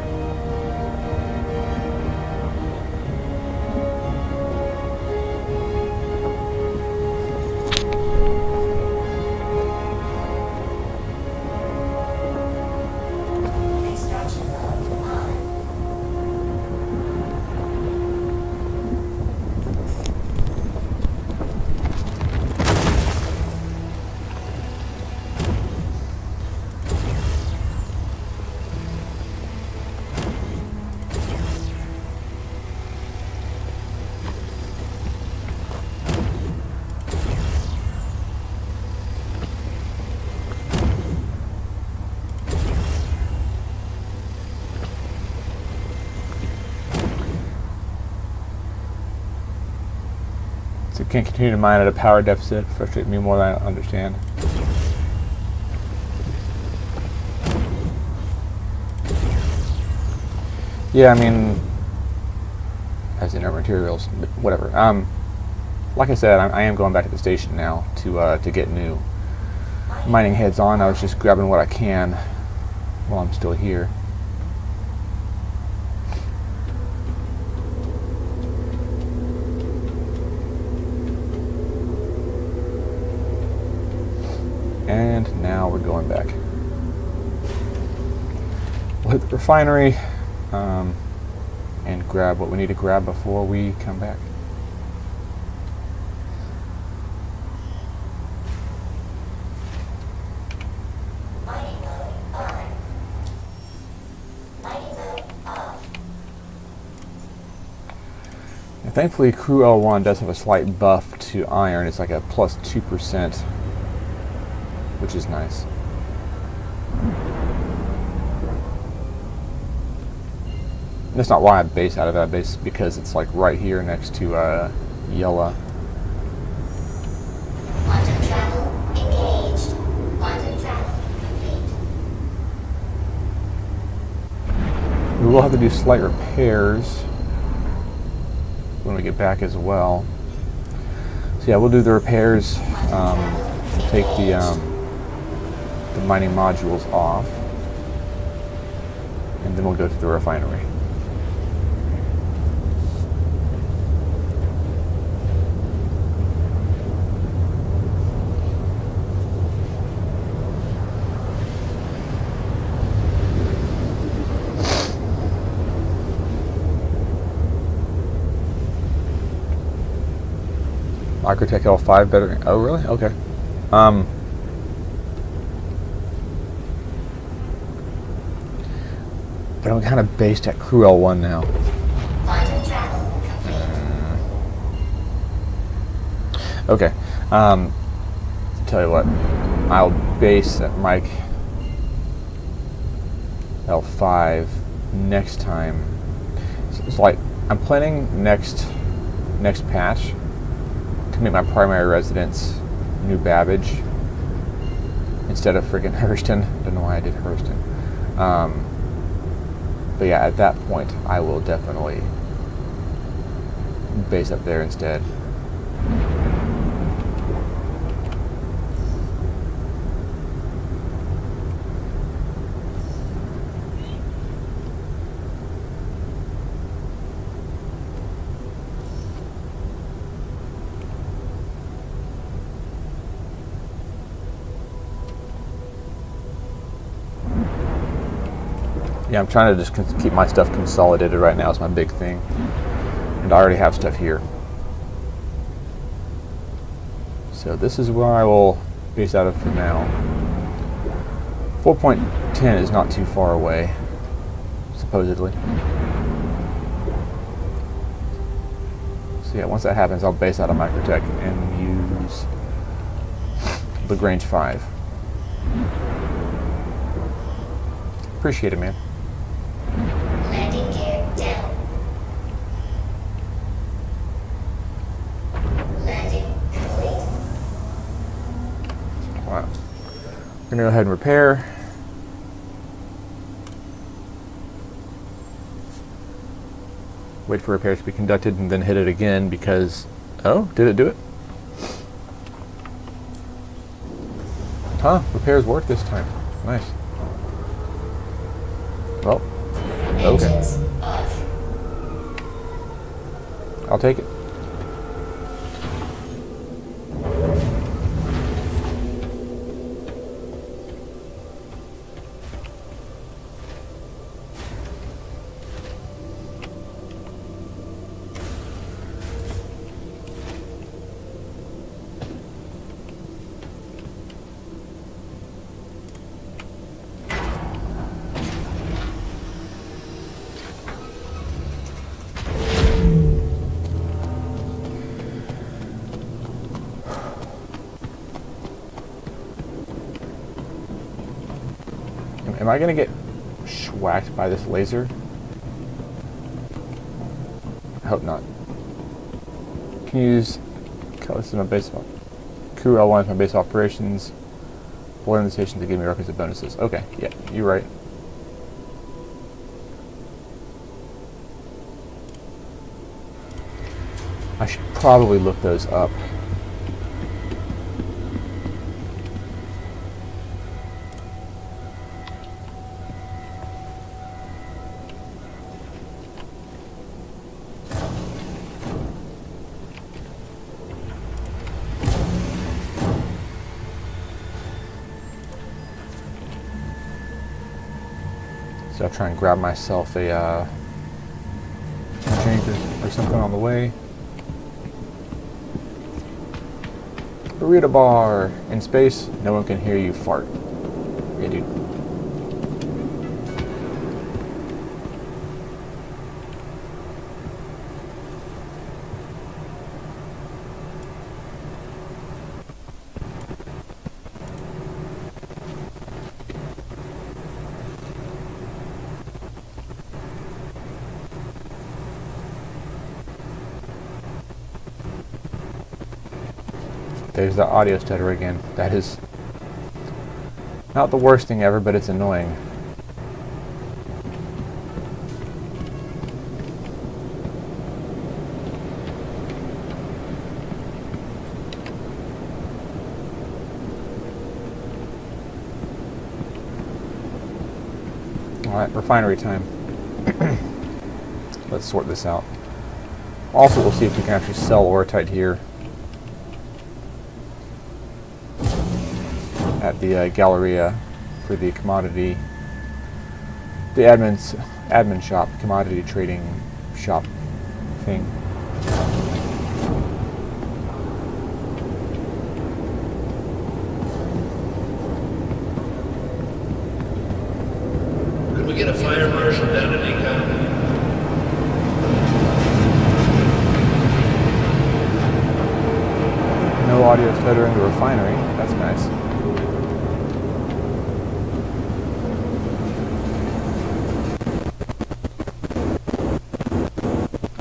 Extraction mode on. So can't continue to mine at a power deficit. Frustrates me more than I understand. Yeah, I mean, as inert materials, but whatever. Like I said, I am going back to the station now to get new mining heads on. I was just grabbing what I can while I'm still here. And now we're going back. We'll hit the refinery and grab what we need to grab before we come back. Mining mode on. Mining mode off. And thankfully, Crew L1 does have a slight buff to iron. It's like a plus 2%, which is nice. That's not why I base out of that base, because it's like right here next to Yella. Quantum travel engaged. Quantum travel complete. we will have to do slight repairs when we get back as well. So yeah, we'll do the repairs. Take the mining modules off, and then we'll go to the refinery. Microtech L5 better. Oh, really? Okay. But I'm kind of based at Crew L1 now. Final travel complete. Okay. Tell you what, I'll base at Mike L5 next time. So like, I'm planning next patch to make my primary residence New Babbage instead of friggin' Hurston. Don't know why I did Hurston. But yeah, at that point, I will definitely base up there instead. Yeah, I'm trying to just keep my stuff consolidated right now is my big thing. And I already have stuff here. So this is where I will base out of for now. 4.10 is not too far away, supposedly. So yeah, once that happens, I'll base out of Microtech and use Lagrange 5. Appreciate it, man. Landing gear down. Landing complete. Wow. We're gonna go ahead and repair. Wait for repairs to be conducted and then hit it again because, oh, did it do it? Huh, repairs work this time. Nice. Well, okay. Engines off. I'll take it. Am I gonna get schwacked by this laser? I hope not. Can you use this is my base Crew L1 is my base operations. Board in the station to give me requisite bonuses. Okay, yeah, you're right. I should probably look those up. So I'll try and grab myself a drink or something on the way. Burrito bar. In space, no one can hear you fart. Yeah, dude. There's the audio stutter again. That is not the worst thing ever, but it's annoying. Alright, refinery time. Let's sort this out. Also, we'll see if we can actually sell Oratite here at the Galleria for the commodity, the admin shop, commodity trading shop thing. Could we get a fire marshal down to Decon? No audio stutter in the refinery. That's nice.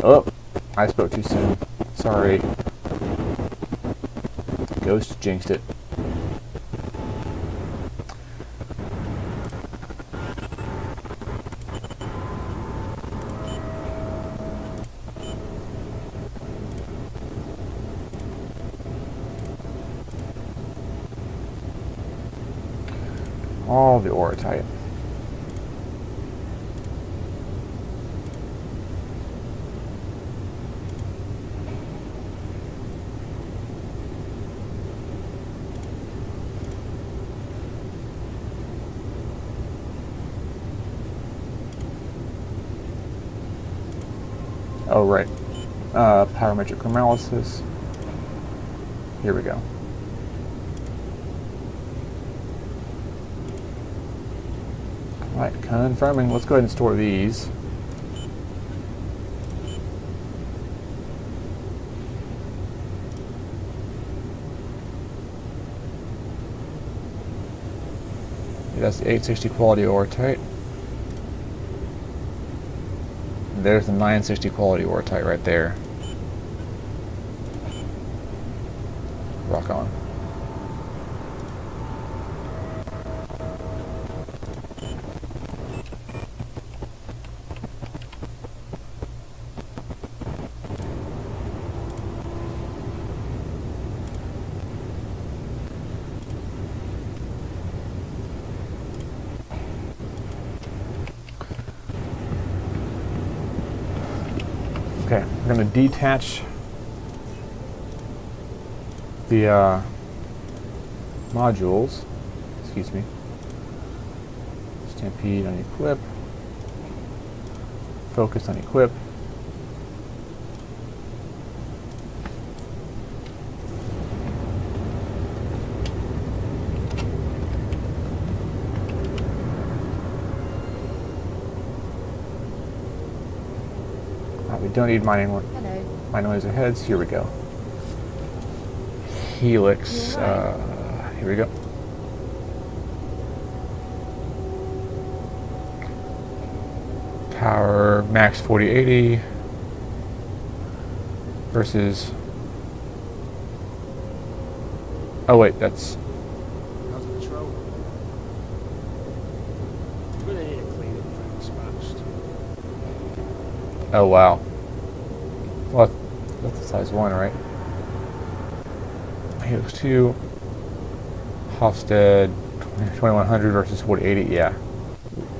Oh, I spoke too soon. Sorry. Ghost jinxed it. All the Oratite. Oh, right. Parametric analysis. Here we go. Right, confirming. Let's go ahead and store these. That's the 860 quality Oratite. There's the 960 quality Oratite right there. Rock on. Okay, we're going to detach the modules. Excuse me. Stampede on equip. Focus on equip. We don't need mining laser heads. Here we go. Helix. Here we go. Power max 4080 versus. Oh wait, that's. How's the patrol? We're gonna need a cleanup things fast. Oh wow. Well, that's the size 1, right? Helix 2. Hofstad 2100 versus 4080. Yeah,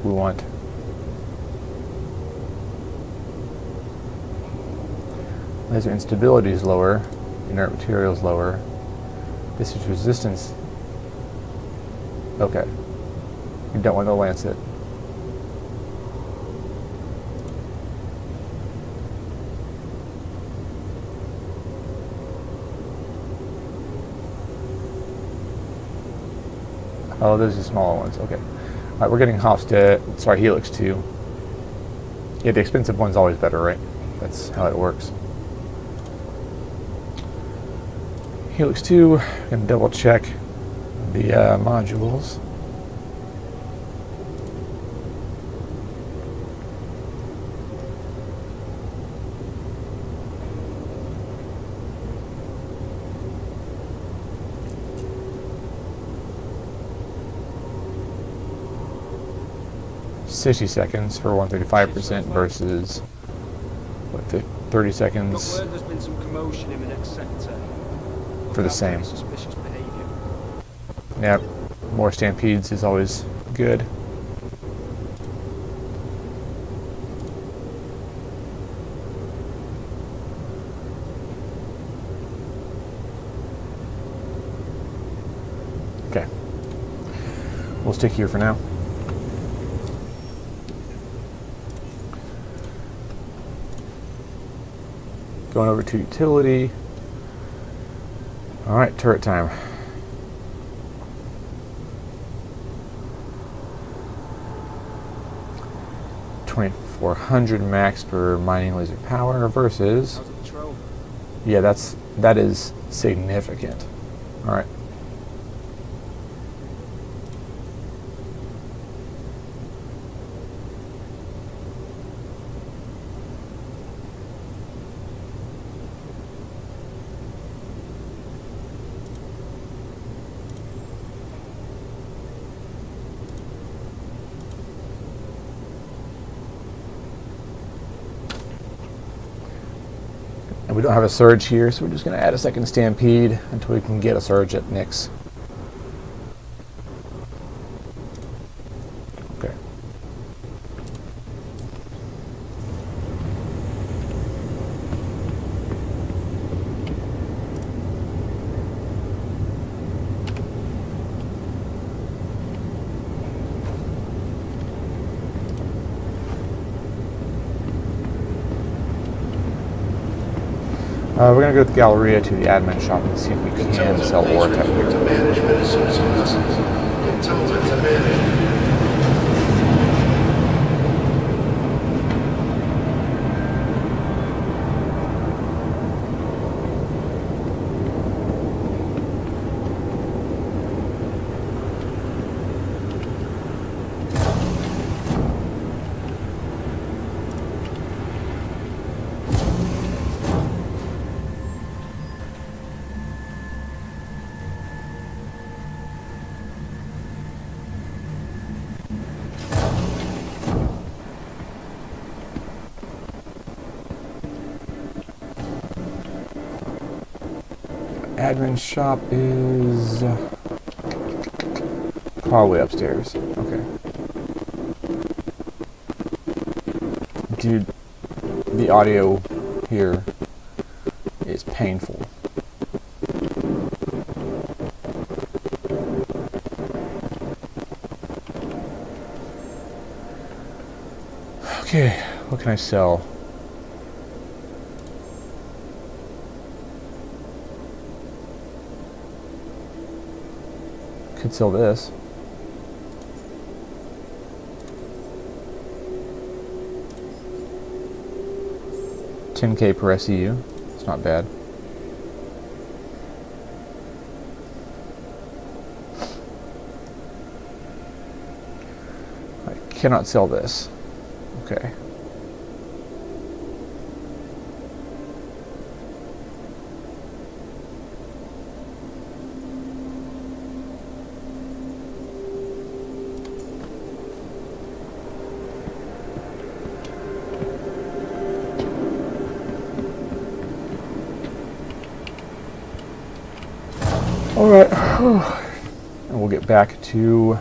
we want. Laser instability is lower. Inert material is lower. This is resistance. Okay. You don't want to lance it. Oh, those are the smaller ones. Okay. All right, we're getting Hofstad. Sorry, Helix 2. Yeah, the expensive one's always better, right? That's how it works. Helix 2. I'm gonna double check the modules. $60 seconds for 135% versus what, 30 seconds Got word there's been some commotion in the next sector. for the same. Suspicious behaviour. Yeah, more stampedes is always good. stick here for now. Going over to utility. All right, turret time. $2,400 max for mining laser power versus. How's the patrol? Yeah, that is significant. All right. And we don't have a surge here, so we're just going to add a second stampede until we can get a surge at Nyx. Okay. We're going to go to the Galleria to the admin shop and see if we can sell Ortec To here. management as soon as possible. Containment to management. Admin shop is probably upstairs. Okay. Dude, the audio here is painful. Okay, what can I sell? Could sell this. $10K per SEU. It's not bad. I cannot sell this. Okay. All right, and we'll get back to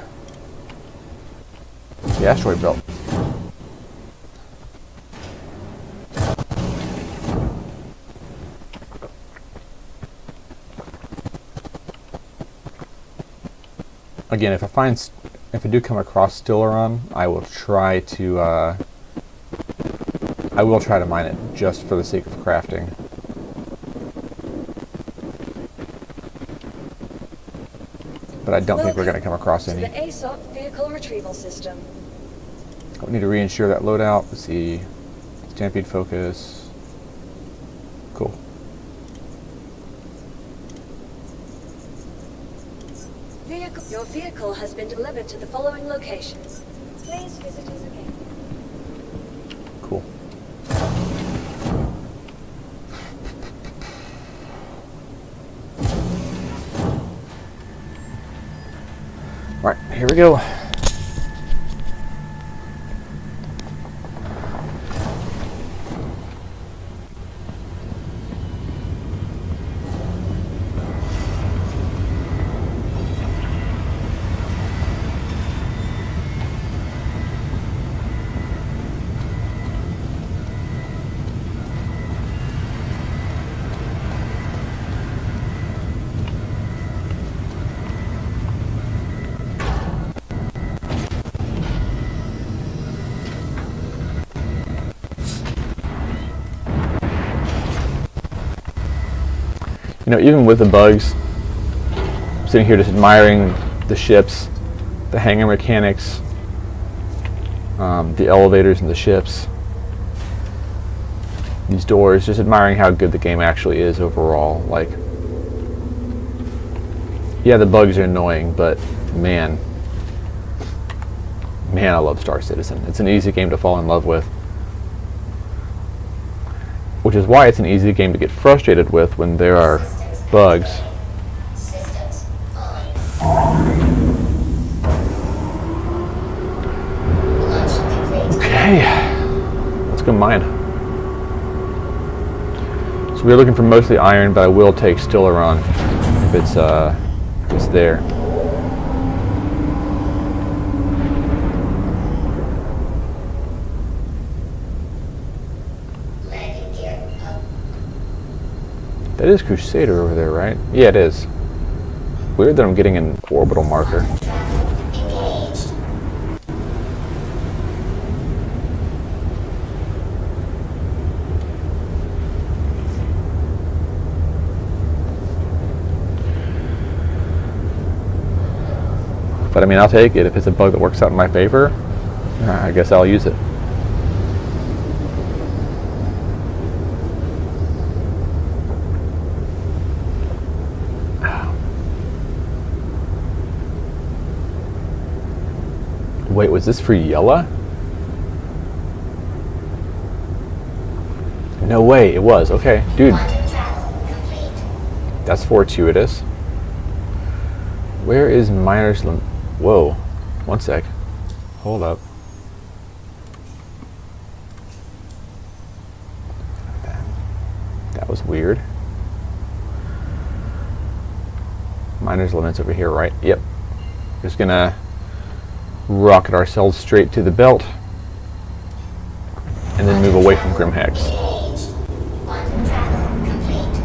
the asteroid belt. Again, if I do come across Stellaron, I will try to mine it just for the sake of crafting. But I don't think we're going to come across To any. the ASOP vehicle retrieval system. We need to reinsure that loadout. Let's see. Stampede focus. Cool. Your vehicle has been delivered to the following locations. Please visit us again. Cool. All right, here we go. You know, even with the bugs, I'm sitting here just admiring the ships, the hangar mechanics, the elevators and the ships, these doors, just admiring how good the game actually is overall. Like, yeah, the bugs are annoying, but man, I love Star Citizen. It's an easy game to fall in love with, which is why it's an easy game to get frustrated with when there are bugs. Systems on. Launch complete. Okay, let's go mine. So we're looking for mostly iron, but I will take Stillaron if it's there. Landing gear up. That is Crusader over there, right? Yeah, it is. Weird that I'm getting an orbital marker. Engaged. But I mean, I'll take it. If it's a bug that works out in my favor, I guess I'll use it. Wait, was this for Yella? No way, it was. Okay, dude, Quantum travel complete. that's fortuitous. Where is Miner's Lim... Whoa, one sec. Hold up. That was weird. Miner's Limits over here, right? Yep. Just gonna rocket ourselves straight to the belt and then move away from Grimhex. Engaged. Quantum travel complete.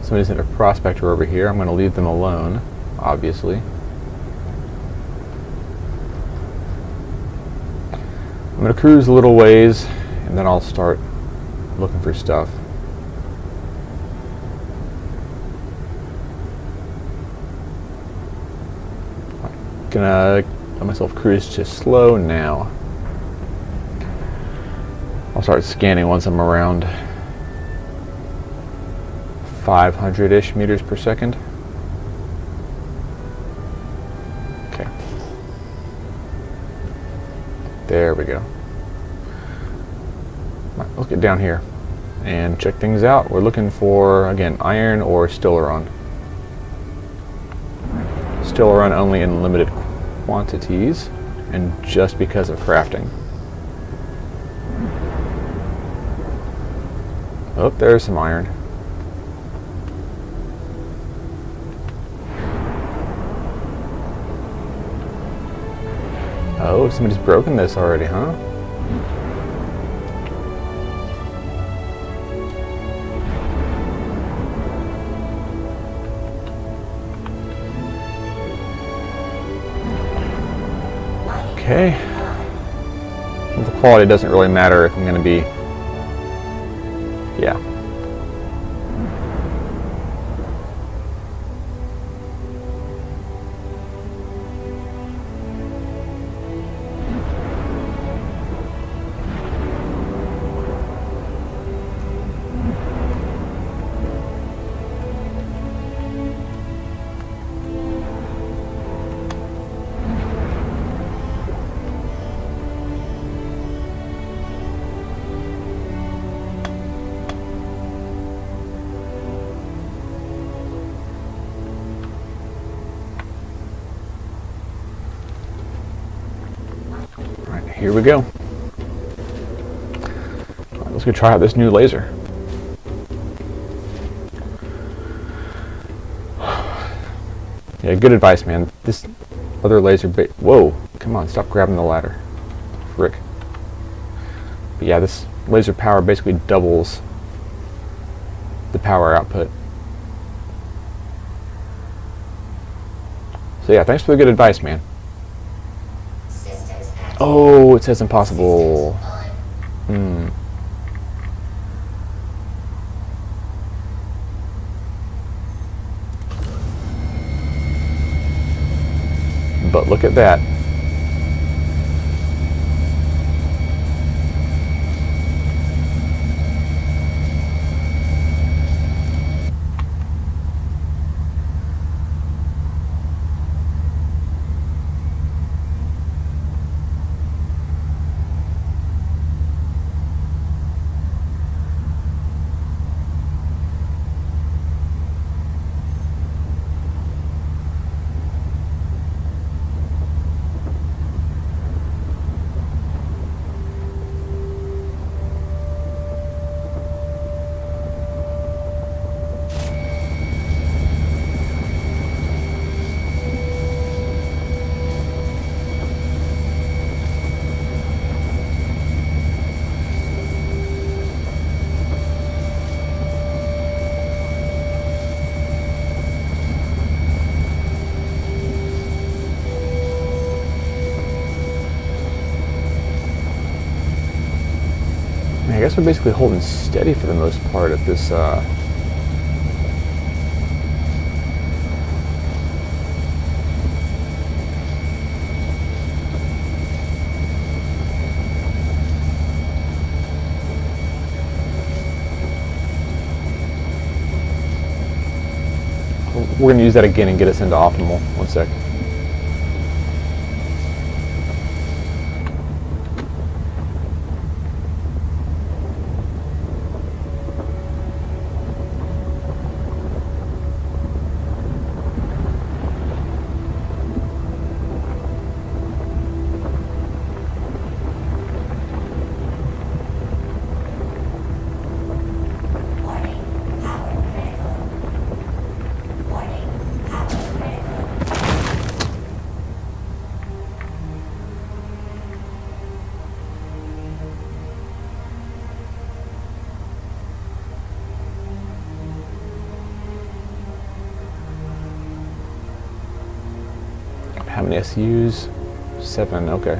Somebody's in a prospector over here. I'm going to leave them alone, obviously. I'm going to cruise a little ways, and then I'll start looking for stuff. I'm gonna let myself cruise to slow now. I'll start scanning once I'm around 500-ish meters per second. Okay. There we go. Right, let's get down here and check things out. We're looking for, again, iron or Stillaron. Stillaron only in limited quantities and just because of crafting. Oh, there's some iron. Oh, somebody's broken this already, huh? Okay. Well, the quality doesn't really matter if I'm going to be... Yeah. Here we go. All right, let's go try out this new laser. Yeah, good advice, man. This other laser whoa, come on, stop grabbing the ladder. Frick. But yeah, this laser power basically doubles the power output. So yeah, thanks for the good advice, man. Systems Oh, it says impossible. But look at that. I guess we're basically holding steady for the most part at this we're going to use that again and get us into optimal. One sec. Warning, power critical. Warning, power critical. How many SUs? 7, okay.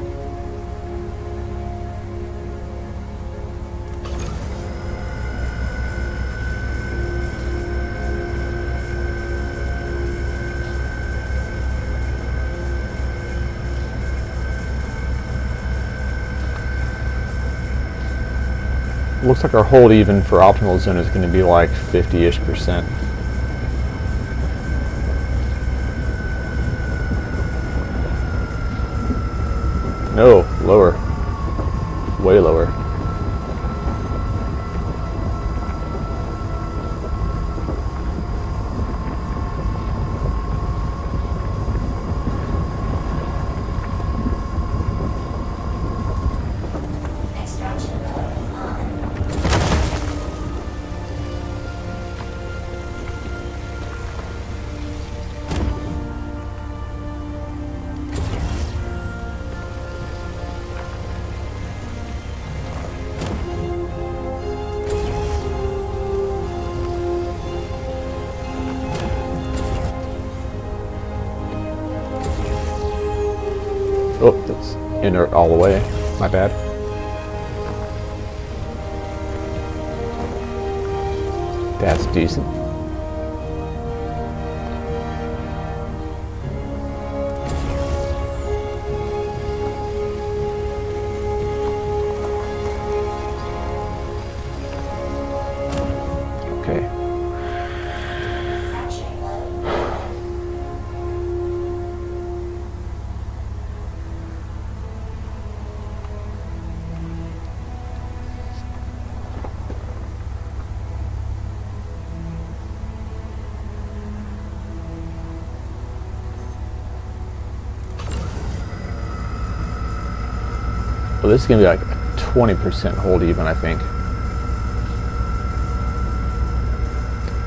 Looks like our hold even for optimal zone is going to be like 50-ish%. No, lower. Way lower. Extraction mode on. Oh, that's inert all the way. My bad. That's decent. Okay. Fracturing load. Well, this is going to be like a 20% hold even, I think.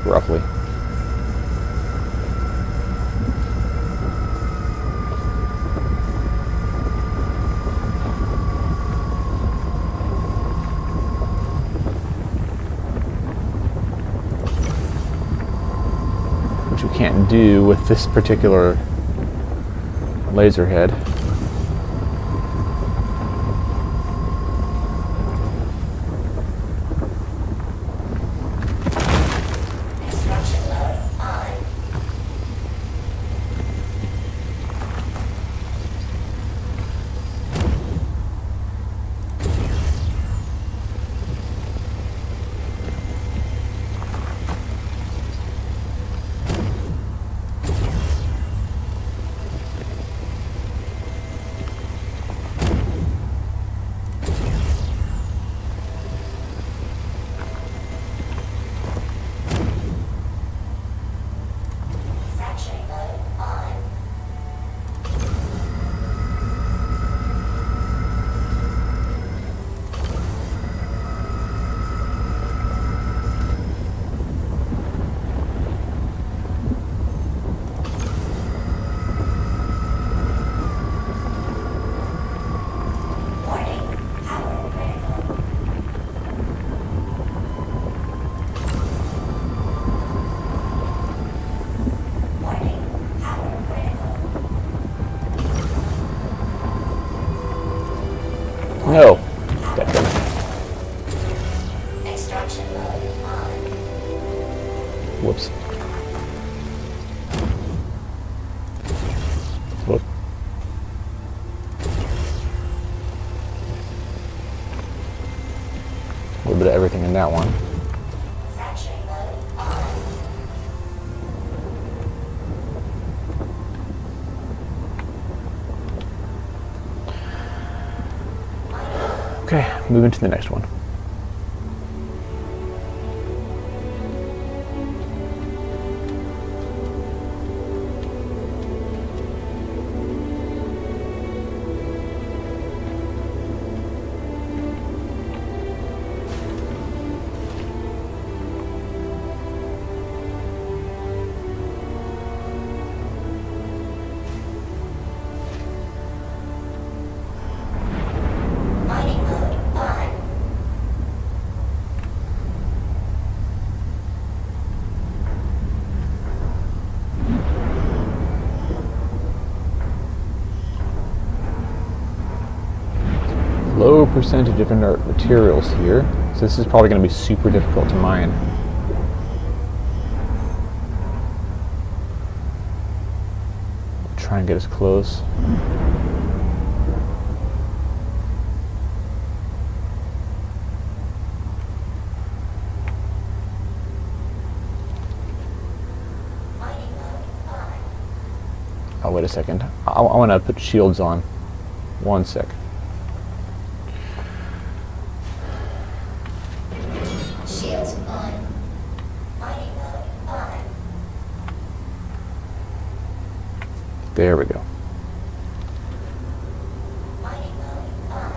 Roughly. Which we can't do with this particular laser head. No. Declan. Extraction mode on. Whoops. Whoop. A little bit of everything in that one. Fracturing mode on. Okay, moving to the next one. Mining mode on. Low percentage of inert materials here, so this is probably going to be super difficult to mine. Try and get as close. Mining mode on. Oh, wait a second. I want to put shields on. One sec. Shields on. Mining mode on. There we go. Mining mode on.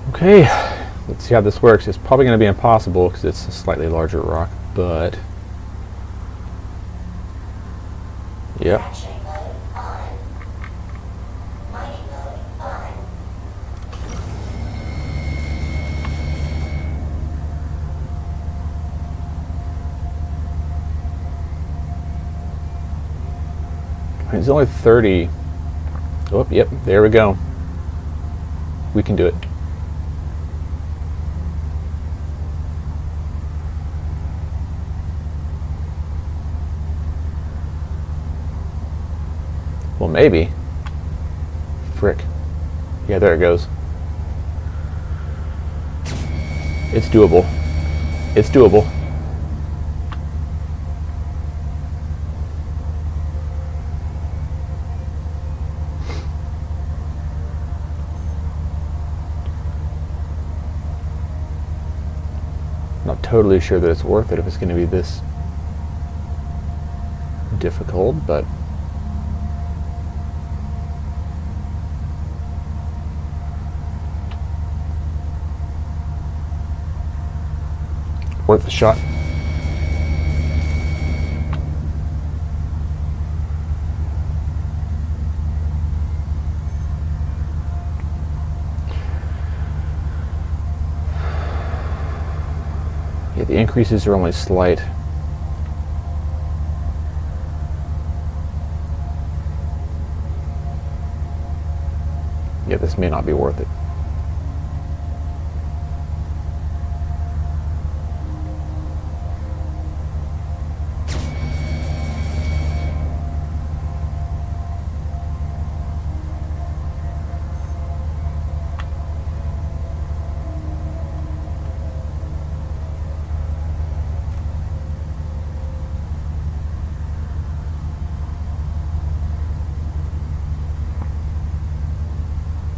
Okay, let's see how this works. It's probably going to be impossible because it's a slightly larger rock, but yep. Fracturing mode on. Mining mode on. It's only 30. Oh, yep, there we go. We can do it. Well, maybe. Frick. Yeah, there it goes. It's doable. It's doable. Not totally sure that it's worth it if it's going to be this difficult, but worth the shot. Yeah, the increases are only slight. Yeah, this may not be worth it.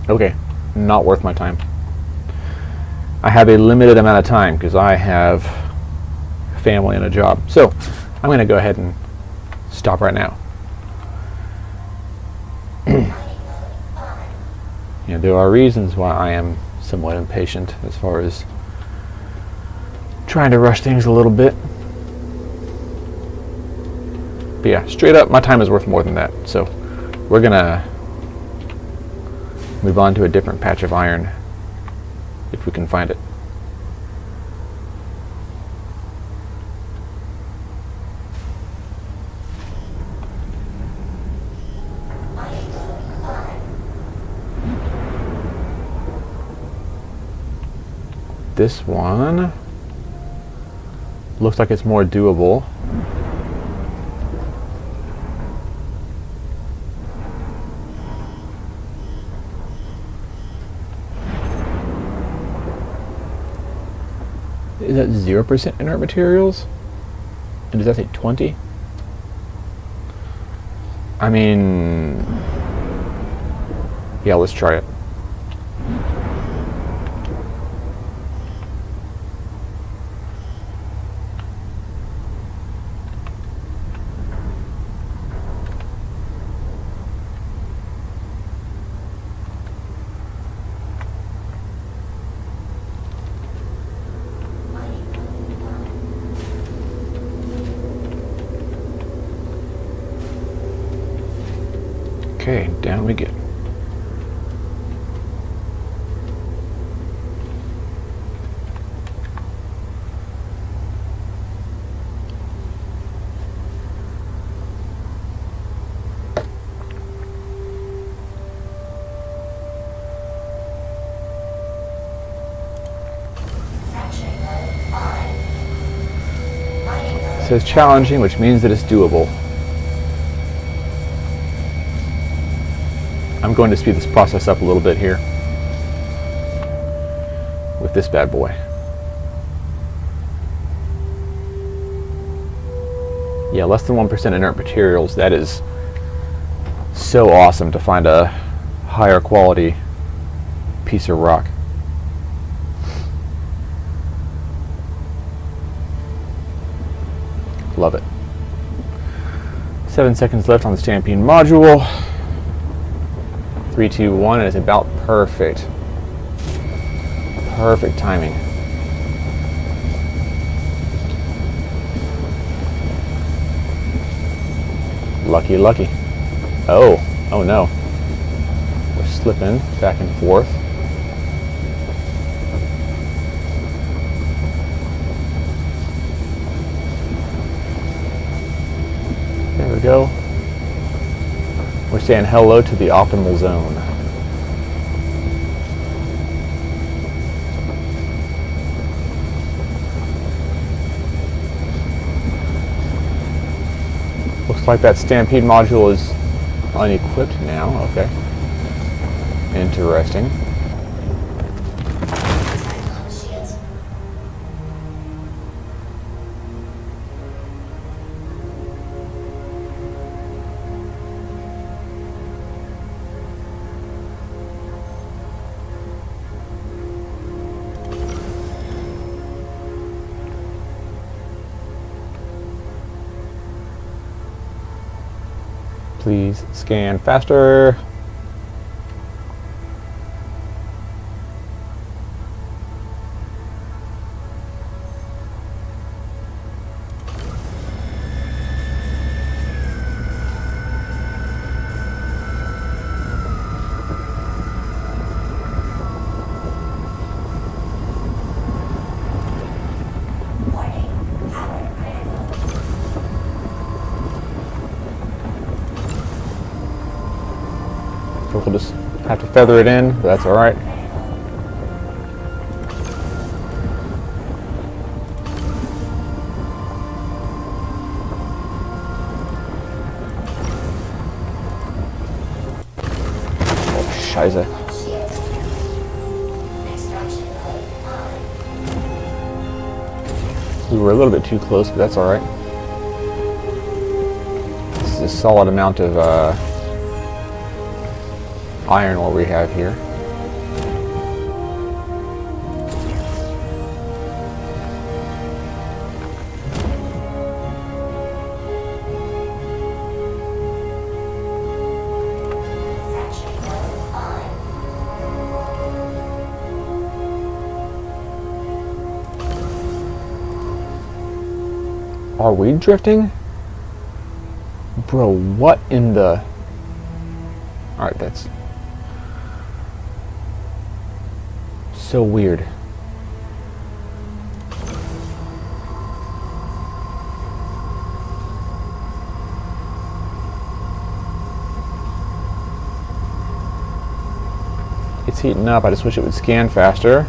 Okay, not worth my time. I have a limited amount of time because I have a family and a job. So I'm going to go ahead and stop right now. Yeah, there are reasons why I am somewhat impatient as far as trying to rush things a little bit. But yeah, straight up, my time is worth more than that. So We're gonna move on to a different patch of iron if we can find it. Mining mode on. This one looks like it's more doable. Is that 0% inert materials? And does that say 20? I mean, yeah, let's try it. Okay, down we get. Fracturing mode on. Mining mode. It says challenging, which means that it's doable. I'm going to speed this process up a little bit here with this bad boy. Yeah, less than 1% inert materials. That is so awesome to find a higher quality piece of rock. Love it. 7 seconds left on the Stampede module. 3, 2, 1, and it's about perfect. Perfect timing. Lucky, lucky. Oh no. We're slipping back and forth. There we go. We're saying hello to the optimal zone. Looks like that Stampede module is unequipped now. Okay. Interesting. Cyclone shields. Please scan faster. Warning. Power critical. So we'll just have to feather it in, but that's alright. Oh, Scheiße. Shields. Extraction mode on. We were a little bit too close, but that's alright. This is a solid amount of iron ore we have here. Fracturing mode on. Are we drifting? Bro, what in the... Alright, that's so weird. It's heating up. I just wish it would scan faster.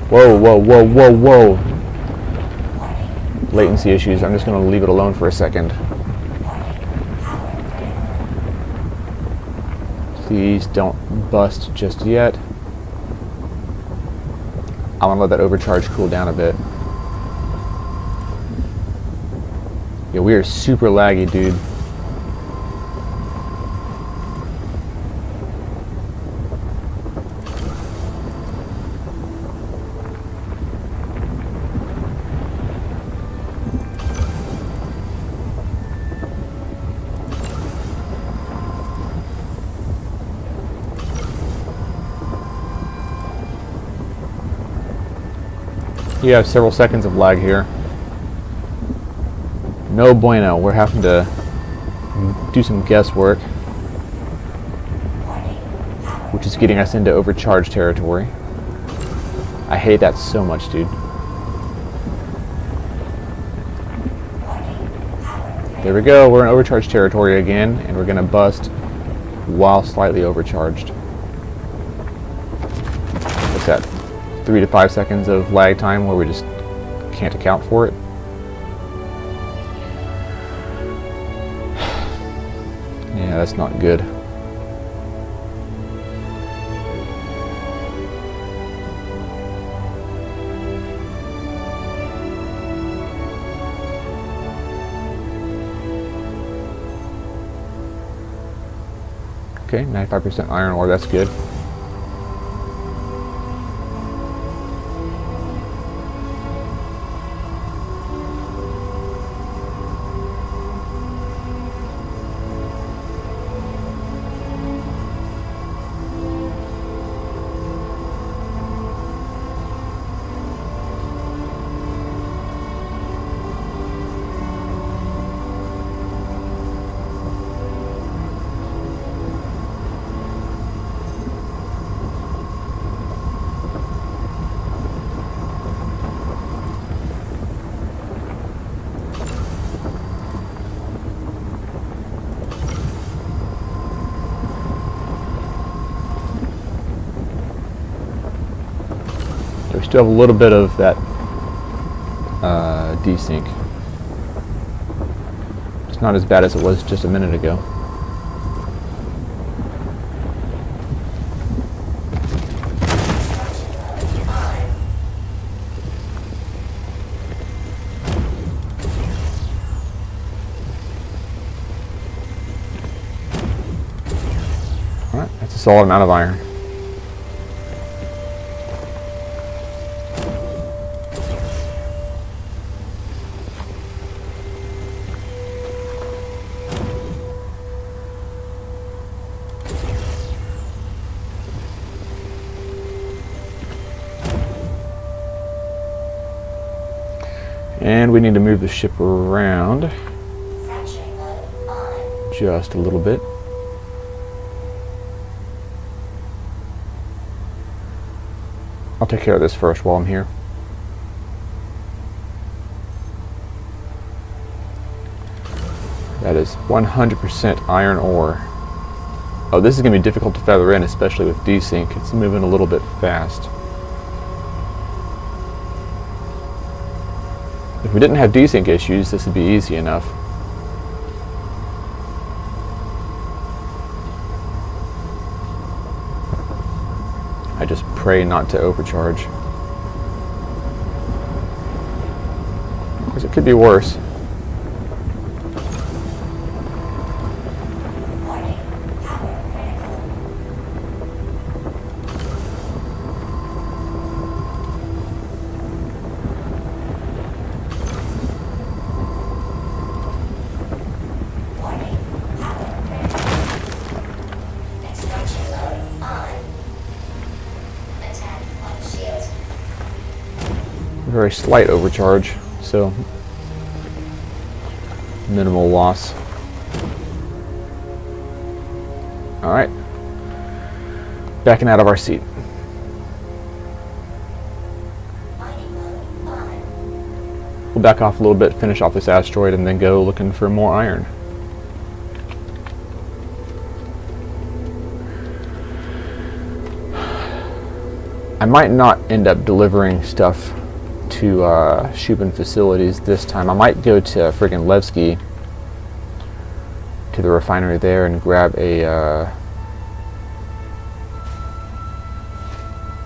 Whoa, whoa, whoa, whoa, whoa. Latency issues. I'm just going to leave it alone for a second. Please don't bust just yet. I want to let that overcharge cool down a bit. Yeah, we are super laggy, dude. You have several seconds of lag here. No bueno. We're having to do some guesswork, which is getting us into overcharged territory. I hate that so much, dude. There we go. We're in overcharged territory again, and we're going to bust while slightly overcharged. What's that? 3 to 5 seconds of lag time where we just can't account for it. Yeah, that's not good. Okay, 95% iron ore, that's good. We still have a little bit of that desync. It's not as bad as it was just a minute ago. Alright, that's a solid amount of iron. And we need to move the ship around Factory mode on. just a little bit. I'll take care of this first while I'm here. That is 100% iron ore. Oh, this is going to be difficult to feather in, especially with desync. It's moving a little bit fast. If we didn't have desync issues, this would be easy enough. I just pray not to overcharge. Of course, it could be worse. Warning. Power critical. Warning. Power critical. Extraction mode on. Attack on shield. We've very slight overcharge, so minimal loss. All right, backing out of our seat. Mining mode on. We'll back off a little bit, finish off this asteroid, and then go looking for more iron. I might not end up delivering stuff to Shubin facilities this time. I might go to friggin' Levski, to the refinery there, and grab a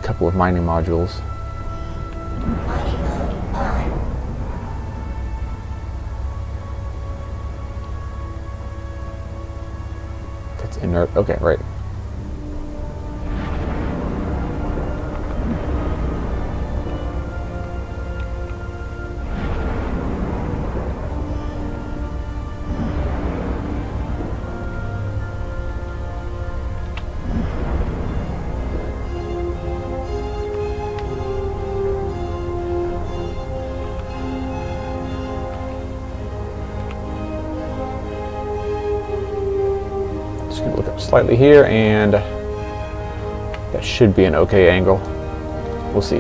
couple of mining modules. Mining mode on. That's inert. Okay, right. Just gonna look up slightly here, and that should be an okay angle. We'll see.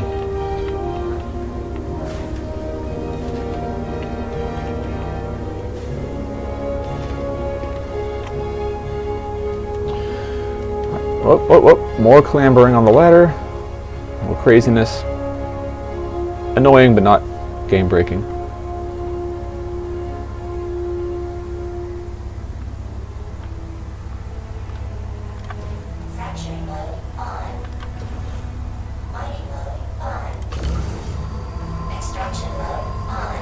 Whoop, whoop, whoop. More clambering on the ladder. More craziness. Annoying, but not game breaking. Fracturing mode on. Mining mode on. Extraction mode on.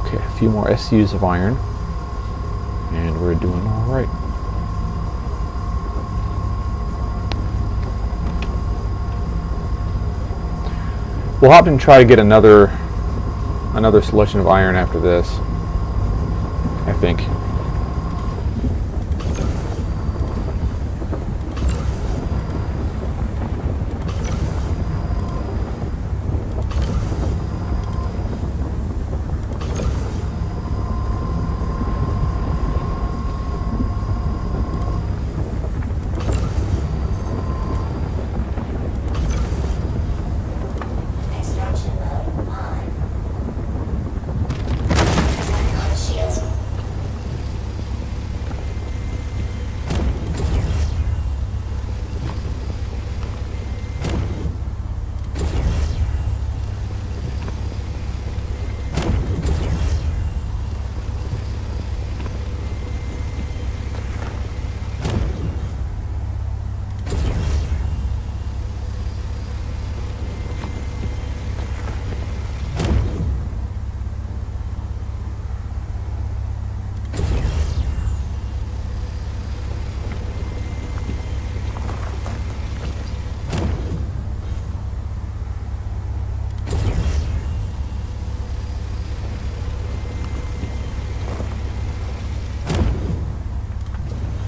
Okay, a few more SUs of iron, and we're doing all right. We'll hop and try to get another selection of iron after this, I think. Extraction mode on. Attack on shields.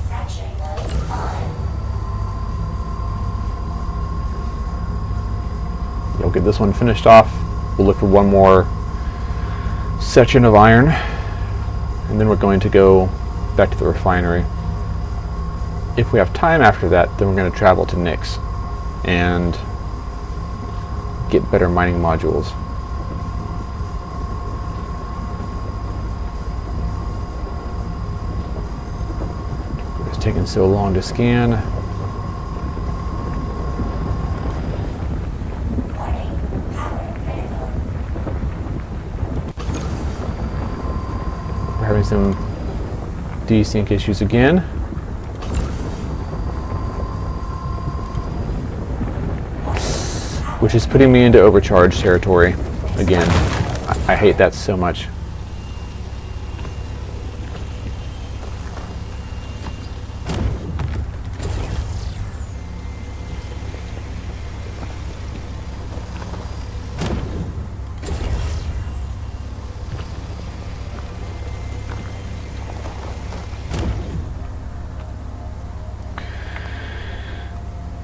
Fracturing mode on. We'll get this one finished off. We'll look for one more section of iron, and then we're going to go back to the refinery. If we have time after that, then we're going to travel to Nyx and get better mining modules. It's taking so long to scan. Warning. Power critical. We're having some desync issues again. Which is putting me into overcharge territory again. I hate that so much.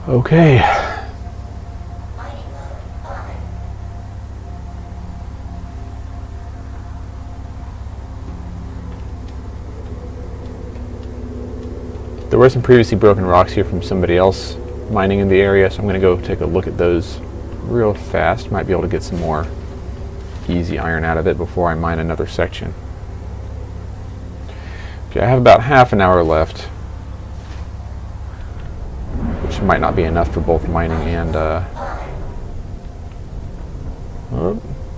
Okay. Mining mode on. There were some previously broken rocks here from somebody else mining in the area, so I'm going to go take a look at those real fast. Might be able to get some more easy iron out of it before I mine another section. Okay, I have about half an hour left, which might not be enough for both mining and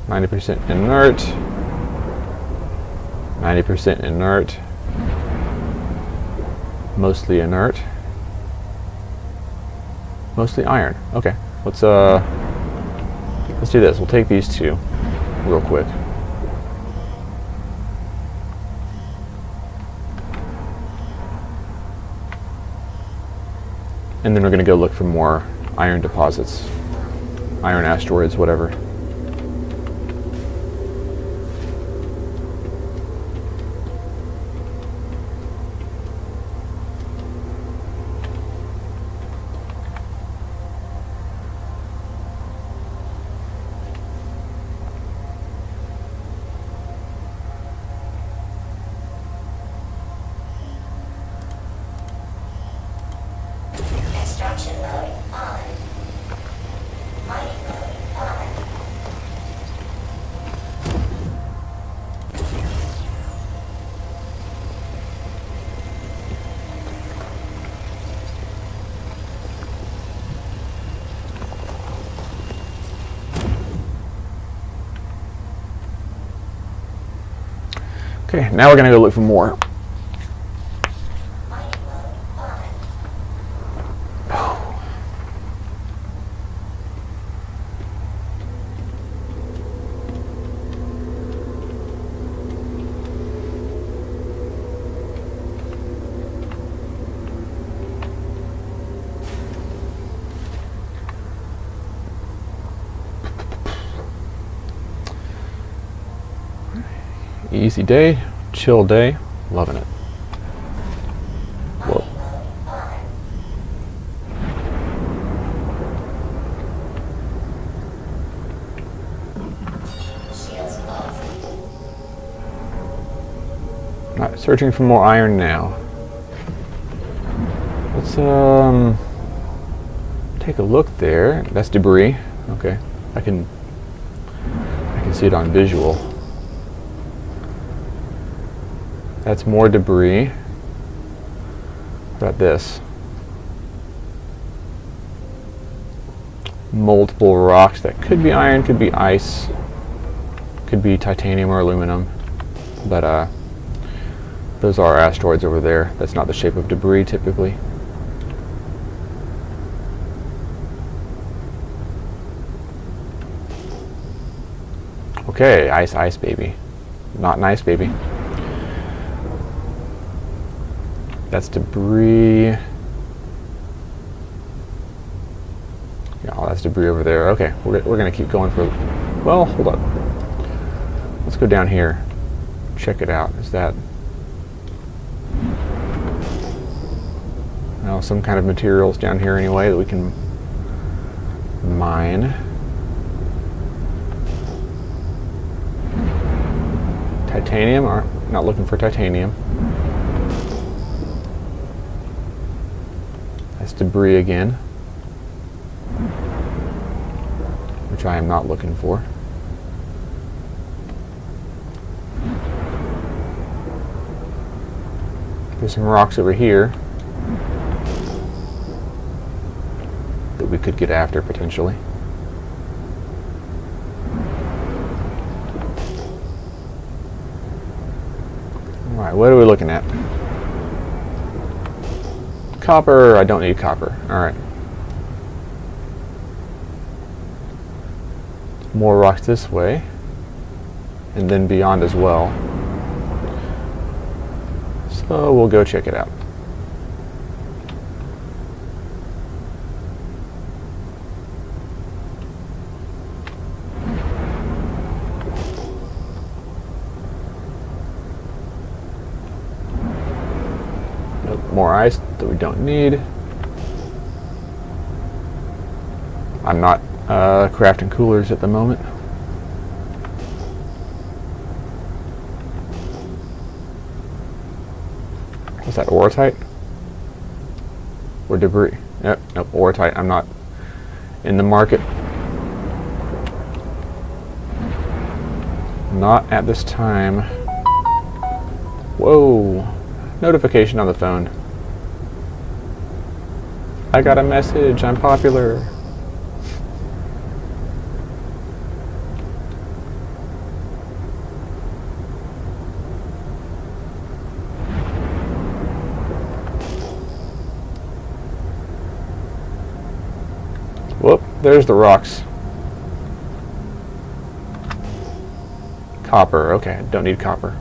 90% inert, 90% inert, mostly inert, mostly iron. Okay, let's do this. We'll take these two real quick. And then we're going to go look for more iron deposits, iron asteroids, whatever. Extraction mode on. Mining mode on. Okay, now we're going to go look for more. Mining mode on. Easy day, chill day, loving it. Whoa. Shields off. Alright, searching for more iron now. Let's take a look there. That's debris. Okay, I can see it on visual. That's more debris. What about this? Multiple rocks that could be iron, could be ice, could be titanium or aluminum, but those are asteroids over there. That's not the shape of debris typically. Okay, ice, baby. Not nice, baby. That's debris. Yeah, oh, that's debris over there. Okay, we're going to keep going for... Well, hold on. Let's go down here. Check it out. Is that... Oh, some kind of materials down here anyway that we can mine. Titanium, or not looking for titanium. That's debris again, which I am not looking for. There's some rocks over here that we could get after potentially. Alright, what are we looking at? Copper, I don't need copper. Alright. More rocks this way. And then beyond as well. So we'll go check it out. Nope, more ice that we don't need. I'm not crafting coolers at the moment. What's that, orotite? Or debris? Yep, nope, orotite. I'm not in the market. Not at this time. Whoa, notification on the phone. I got a message, I'm popular. Whoop, there's the rocks. Copper, okay, don't need copper.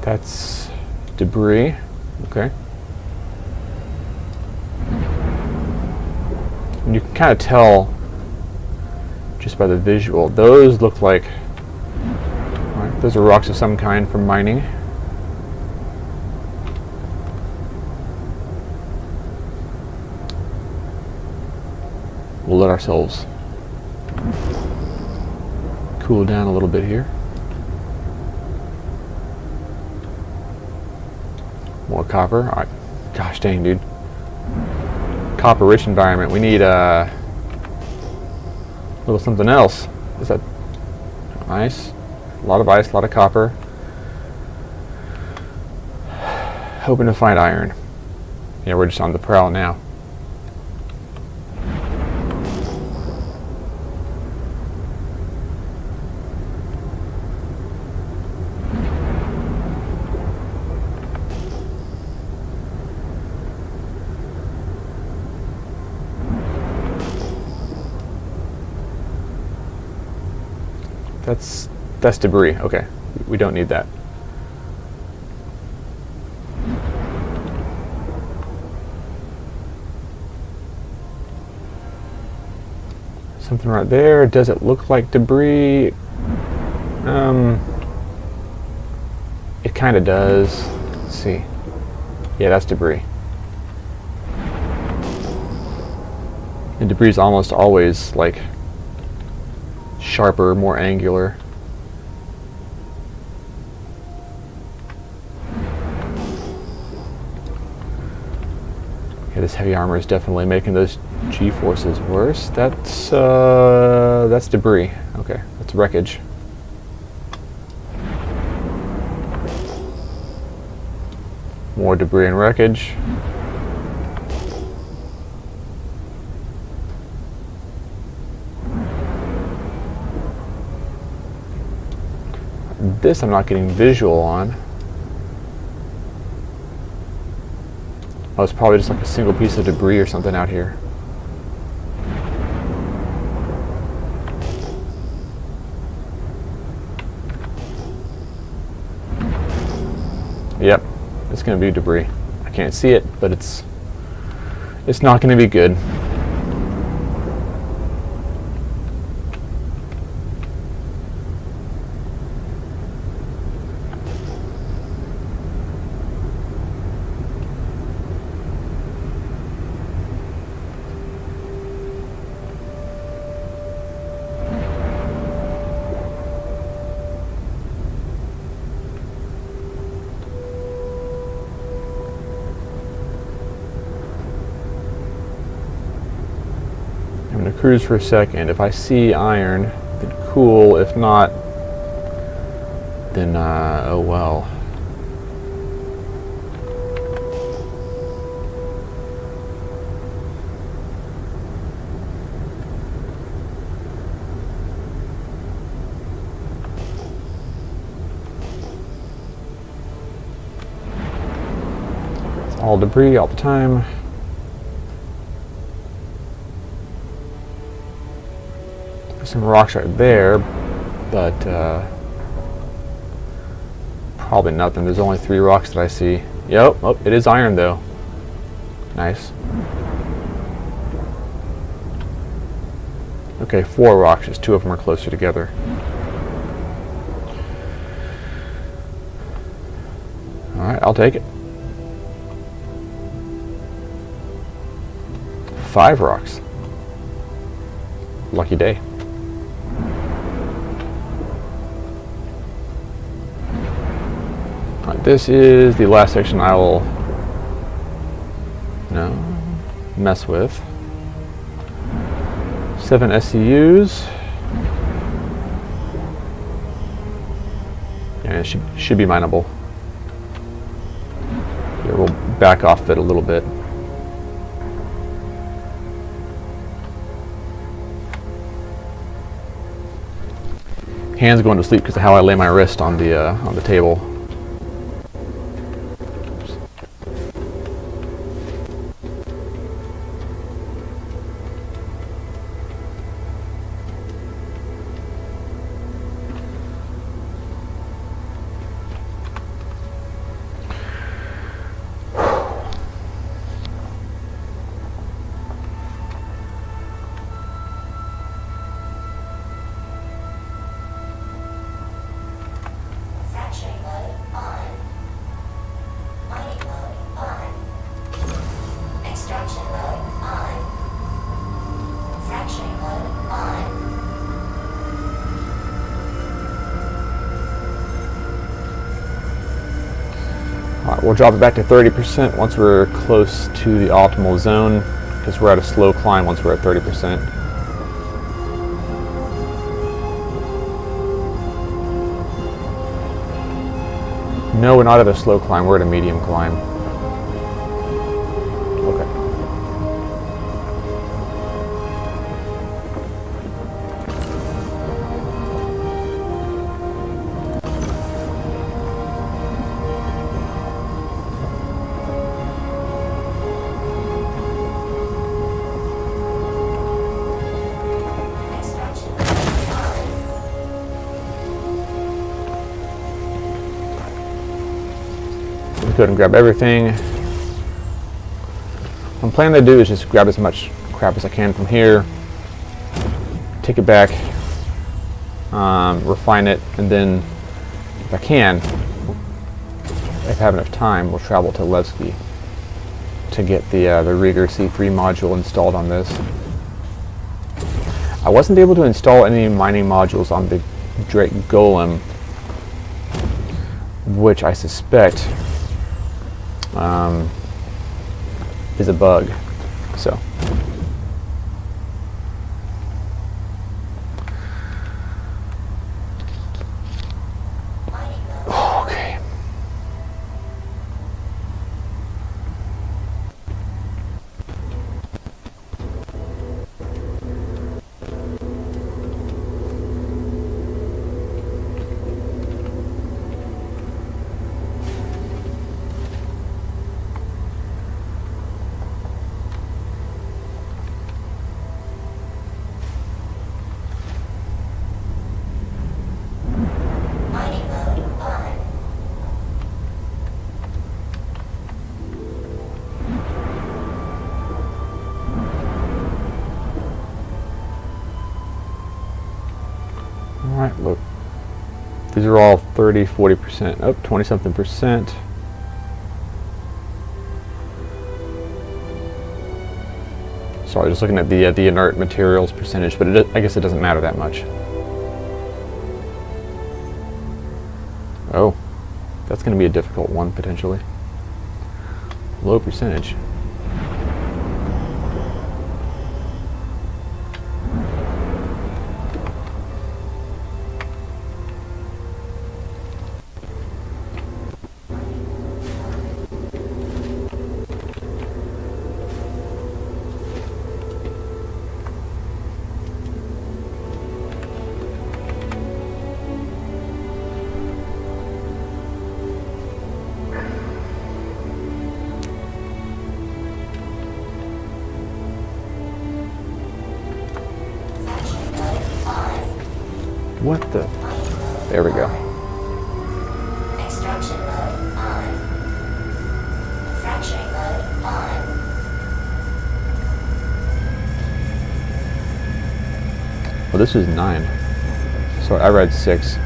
That's debris, okay. And you can kind of tell just by the visual. Those look like, all right, those are rocks of some kind from mining. We'll let ourselves cool down a little bit here. More copper. All right. Gosh dang, dude. Copper rich environment. We need a little something else. Is that ice? A lot of ice, a lot of copper. Hoping to find iron. Yeah, we're just on the prowl now. That's debris. Okay, we don't need that. Something right there. Does it look like debris? It kind of does. Let's see. Yeah, that's debris. And debris is almost always like sharper, more angular. Yeah, this heavy armor is definitely making those G-forces worse. That's debris. Okay, that's wreckage. More debris and wreckage. This I'm not getting visual on. Oh, it's probably just like a single piece of debris or something out here. Yep, it's gonna be debris. I can't see it, but it's not gonna be good. I'm going to cruise for a second. If I see iron, then cool. If not, then oh well. It's all debris all the time. Some rocks right there, but probably nothing. There's only 3 rocks that I see. Yep, oh, it is iron though. Nice. Okay, 4 rocks, just 2 of them are closer together. Alright, I'll take it. 5 rocks. Lucky day. Alright, this is the last section I will mess with. 7 SCUs. And it should be mineable. Here, we'll back off it a little bit. Hands going to sleep because of how I lay my wrist on the table. Fracturing mode on. Mining mode on. Extraction mode on. Fracturing mode on. Alright, we'll drop it back to 30% once we're close to the optimal zone, because we're at a slow climb once we're at 30%. No, we're not at a slow climb, we're at a medium climb. Okay. Extraction mode on. Let's go ahead and grab everything. What I'm planning to do is just grab as much crap as I can from here, take it back, refine it, and then, if I can, if I have enough time, we'll travel to Levski to get the Rieger C3 module installed on this. I wasn't able to install any mining modules on the Drake Golem, which I suspect is a bug. So Mining mode. okay. Mining mode on. Alright, look. These are all 30, 40%, oh, 20 something percent. Sorry, just looking at the inert materials percentage, but I guess it doesn't matter that much. Oh, that's going to be a difficult one, potentially. Low percentage. Fracturing mode on. What the? Mining mode. There we go. Extraction mode on. Fracturing mode on. Well, this is 9. Sorry, I read 6.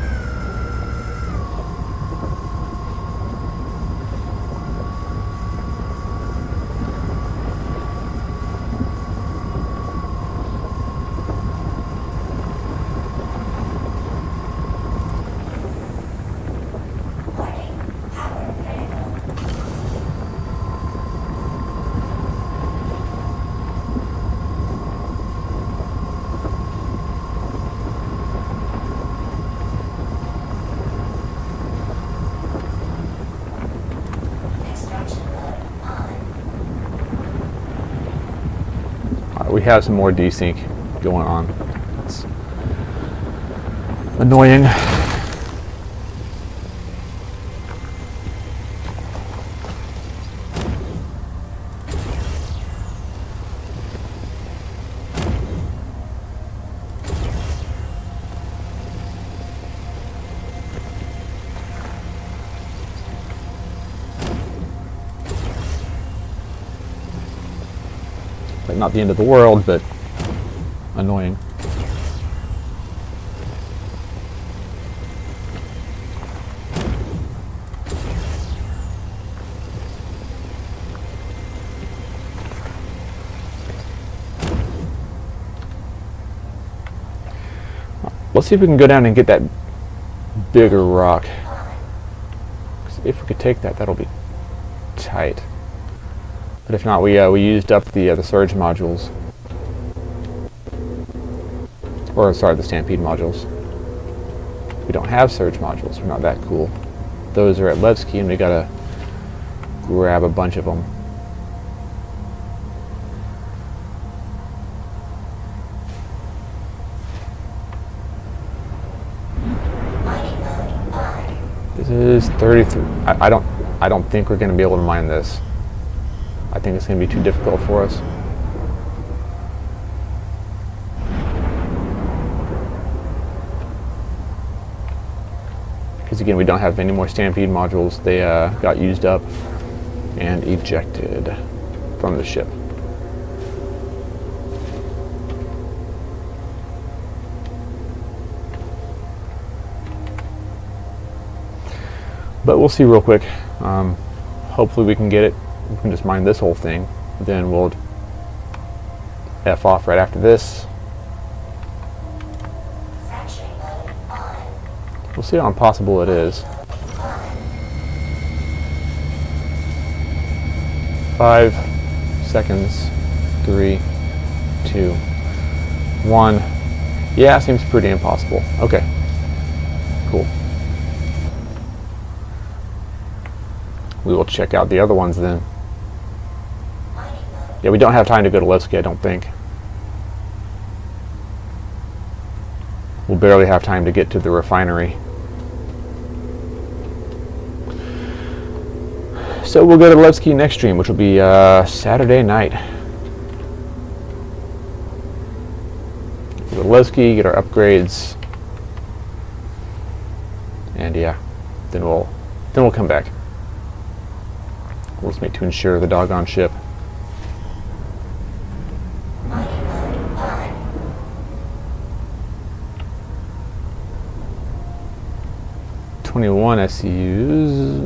we have some more desync going on. It's annoying. Like, not the end of the world, but annoying. Let's see if we can go down and get that bigger rock. 'Cause if we could take that, that'll be tight. But if not, we used up the surge modules, or sorry, the stampede modules. We don't have surge modules. We're not that cool. Those are at Levski, and we gotta grab a bunch of them. This is 33. I don't think we're gonna be able to mine this. I think it's going to be too difficult for us. Because again, we don't have any more stampede modules. They got used up and ejected from the ship. But we'll see real quick. Hopefully we can get it. We can just mine this whole thing, then we'll F off right after this. We'll see how impossible it is. 5 seconds, 3, 2, 1. Yeah, seems pretty impossible. Okay, cool. We will check out the other ones then. Yeah, we don't have time to go to Levski, I don't think. We'll barely have time to get to the refinery. So we'll go to Levski next stream, which will be Saturday night. Go to Levski, get our upgrades, and yeah, then we'll come back. We'll just make to ensure the doggone ship. "21 SCUs.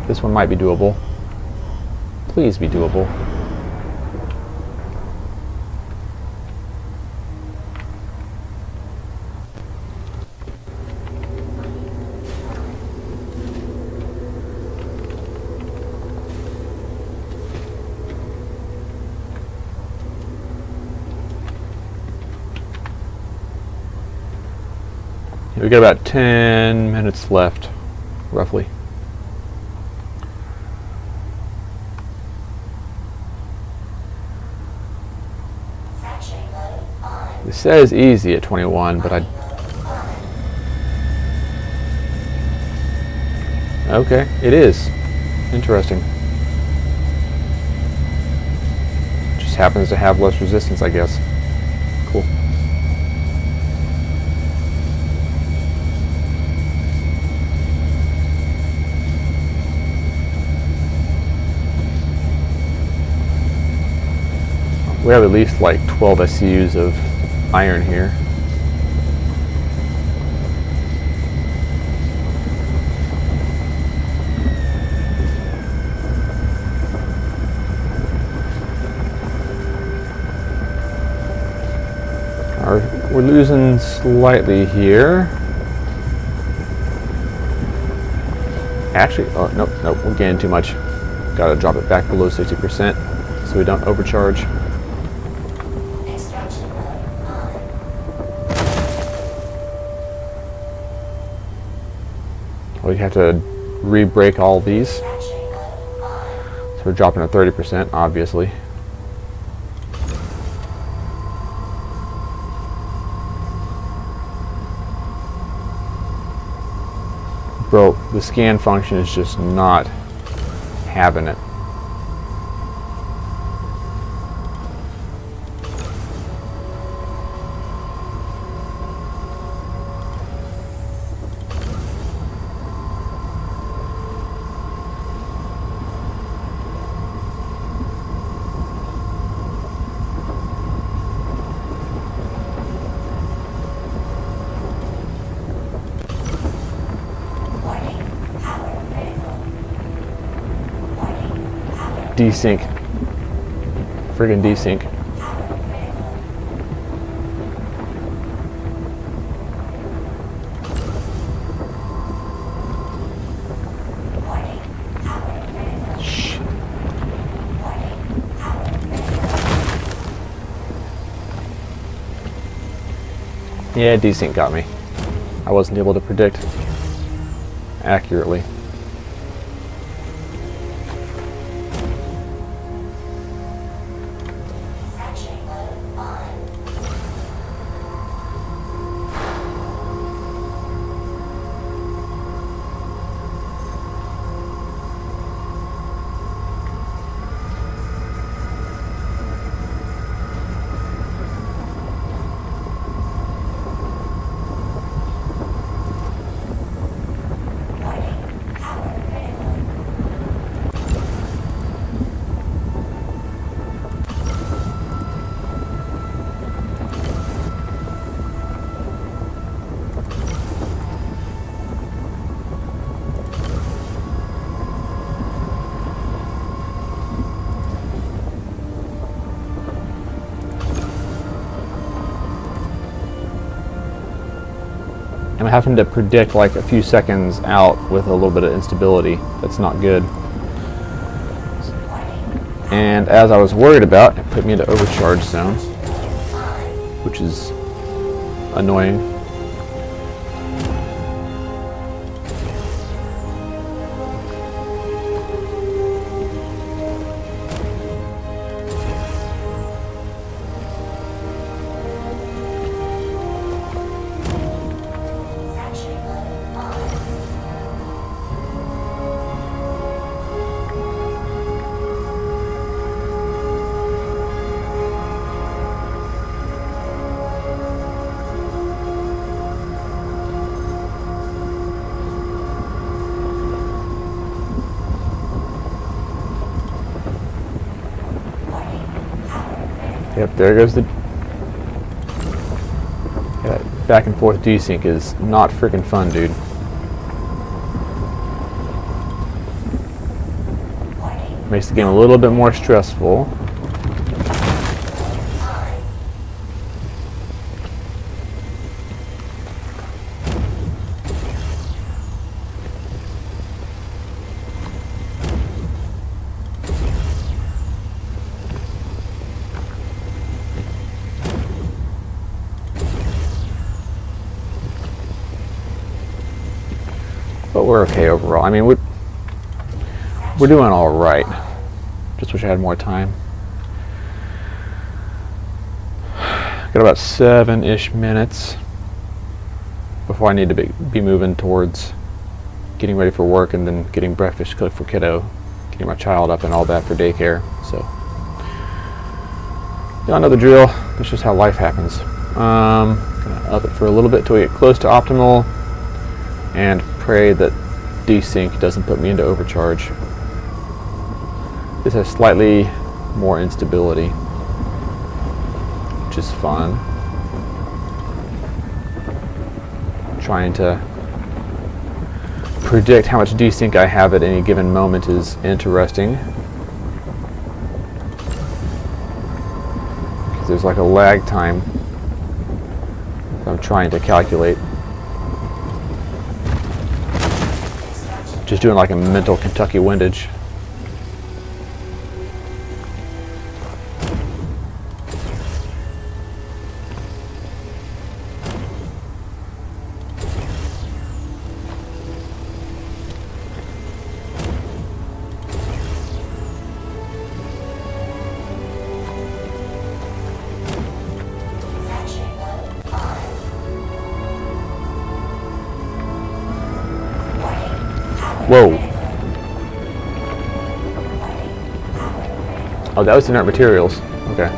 This one might be doable. Please be doable. We got about 10 minutes left, roughly. It says easy at 21, but okay, it is. Interesting. Just happens to have less resistance, I guess. Cool. We have at least like 12 SCUs of iron here. We're losing slightly here. Actually, oh, nope, we're gaining too much. Gotta drop it back below 60% so we don't overcharge. We have to re-break all these. So we're dropping to 30%, obviously. Bro, the scan function is just not having it. Desync. Friggin' desync. Shit. Yeah, desync got me. I wasn't able to predict accurately. Section mode on. Warning, power critical. I'm having to predict like a few seconds out with a little bit of instability. That's not good. And as I was worried about, it put me into overcharge zone, which is annoying. Section mode on. Yep, there goes the... Yeah, that back and forth desync is not freaking fun, dude. Makes the game a little bit more stressful. But we're okay overall. I mean, we're doing all right. Just wish I had more time. Got about 7-ish minutes before I need to be moving towards getting ready for work and then getting breakfast cooked for kiddo, getting my child up and all that for daycare. So, y'all know the drill. That's just how life happens. Gonna up it for a little bit till we get close to optimal and pray that desync doesn't put me into overcharge. This has slightly more instability, which is fun. Trying to predict how much desync I have at any given moment is interesting. Because there's like a lag time that I'm trying to calculate. Just doing like a mental Kentucky windage. Section mode on. Warning, Whoa. Oh, that was inert materials. Okay.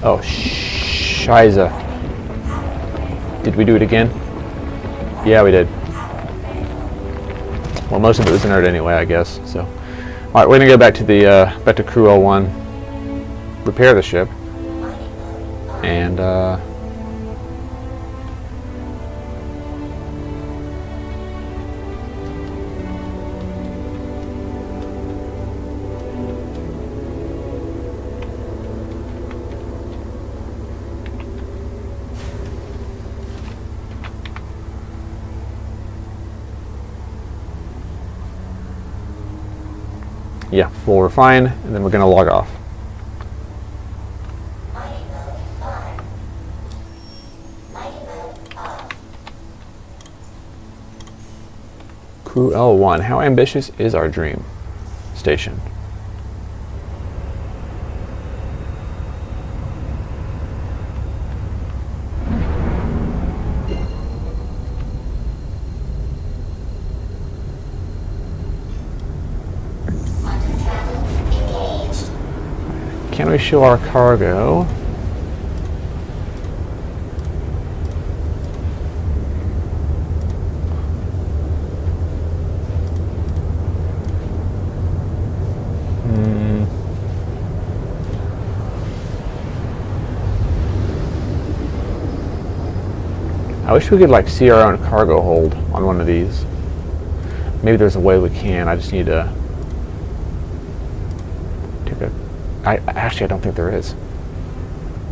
Oh, shiza. Did we do it again? Yeah, we did. Well, most of it was inert anyway, I guess. So, all right, we're gonna go back to the back to Crew L1, repair the ship, and yeah, we'll refine, and then we're gonna log off. Mining mode on. Mining mode off. Crew L1, how ambitious is our dream station? Can we show our cargo? I wish we could like see our own cargo hold on one of these. Maybe there's a way we can. I just need to take a. Actually, I don't think there is.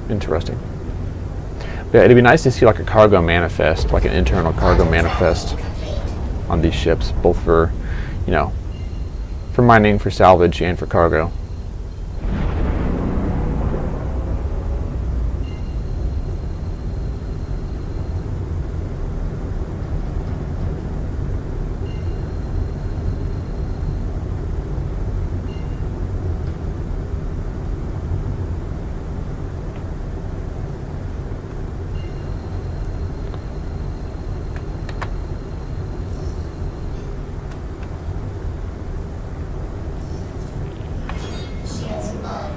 Interesting. But yeah, it'd be nice to see like a cargo manifest, like an internal cargo manifest on these ships, both for, you know, for mining, for salvage, and for cargo. Shields on.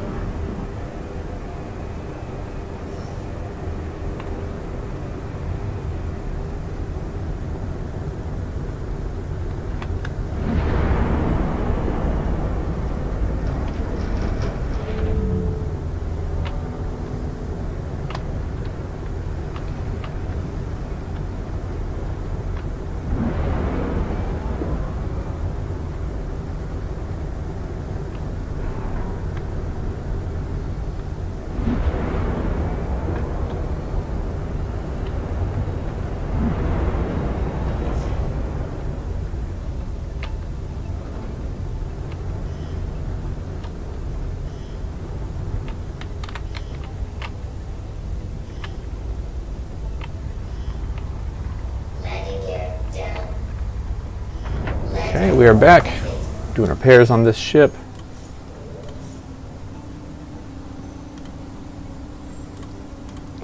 Landing gear down. Okay, we are back doing repairs on this ship.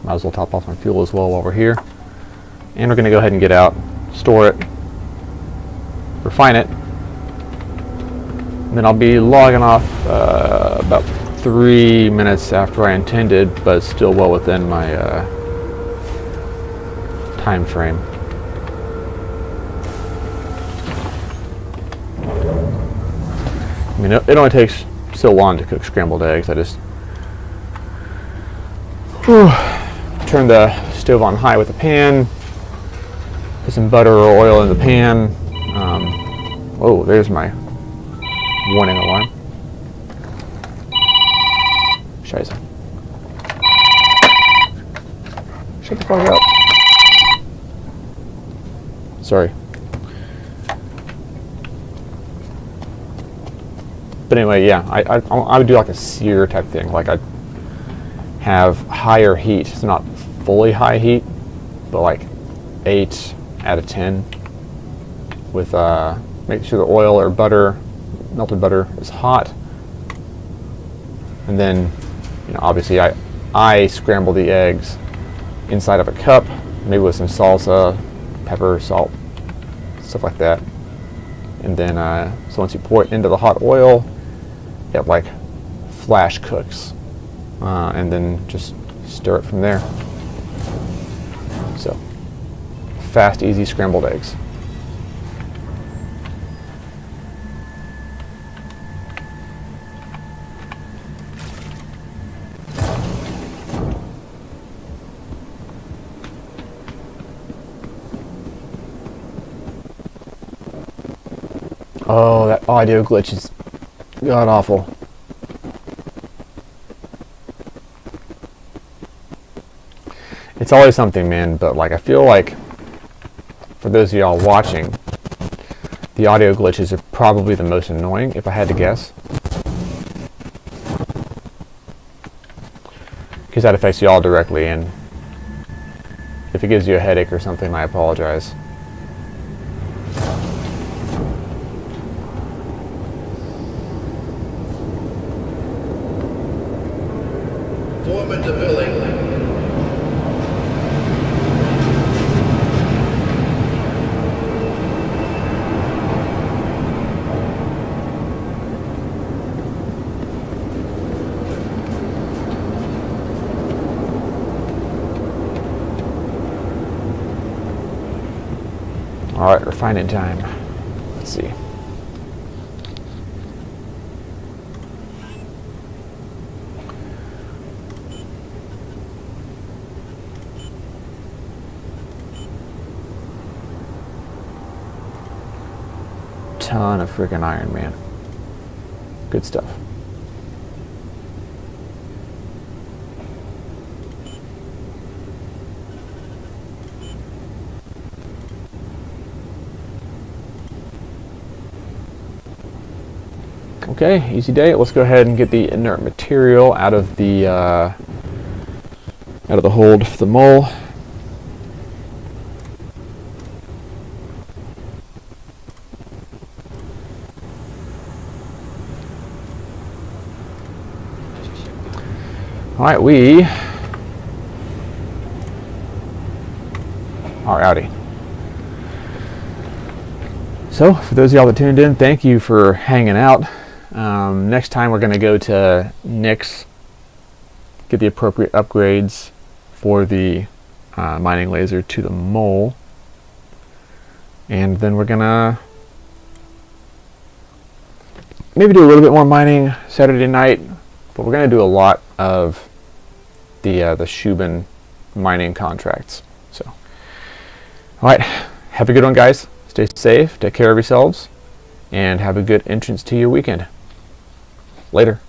Might as well top off on fuel as well while we're here. And we're going to go ahead and get out, store it, refine it. And then I'll be logging off about 3 minutes after I intended, but still well within my time frame. I mean, it only takes so long to cook scrambled eggs. I just turn the stove on high with a pan, put some butter or oil in the pan. Oh, there's my warning alarm. Scheiße. Shut the fuck up. Sorry. But anyway, yeah, I would do like a sear type thing. Like I'd have higher heat. It's not fully high heat, but like 8 out of 10 with make sure the oil or butter, melted butter, is hot. And then, obviously I scramble the eggs inside of a cup, maybe with some salsa, pepper, salt, stuff like that. And then, so once you pour it into the hot oil, it like flash cooks, and then just stir it from there. So, fast, easy scrambled eggs. Oh, that audio glitch is god awful. It's always something, man, but like I feel like for those of y'all watching, the audio glitches are probably the most annoying, if I had to guess. Because that affects y'all directly, and if it gives you a headache or something, I apologize. Form into billing. Alright, refining time. Let's see. Ton of freaking iron, man. Good stuff. Okay, easy day. Let's go ahead and get the inert material out of the hold for the mole. All right, we are outie. So, for those of y'all that tuned in, thank you for hanging out. Next time we're going to go to Nick's, get the appropriate upgrades for the mining laser to the mole. And then we're going to maybe do a little bit more mining Saturday night, but we're going to do a lot of the Shubin mining contracts. So, all right, have a good one, guys. Stay safe, take care of yourselves, and have a good entrance to your weekend. Later.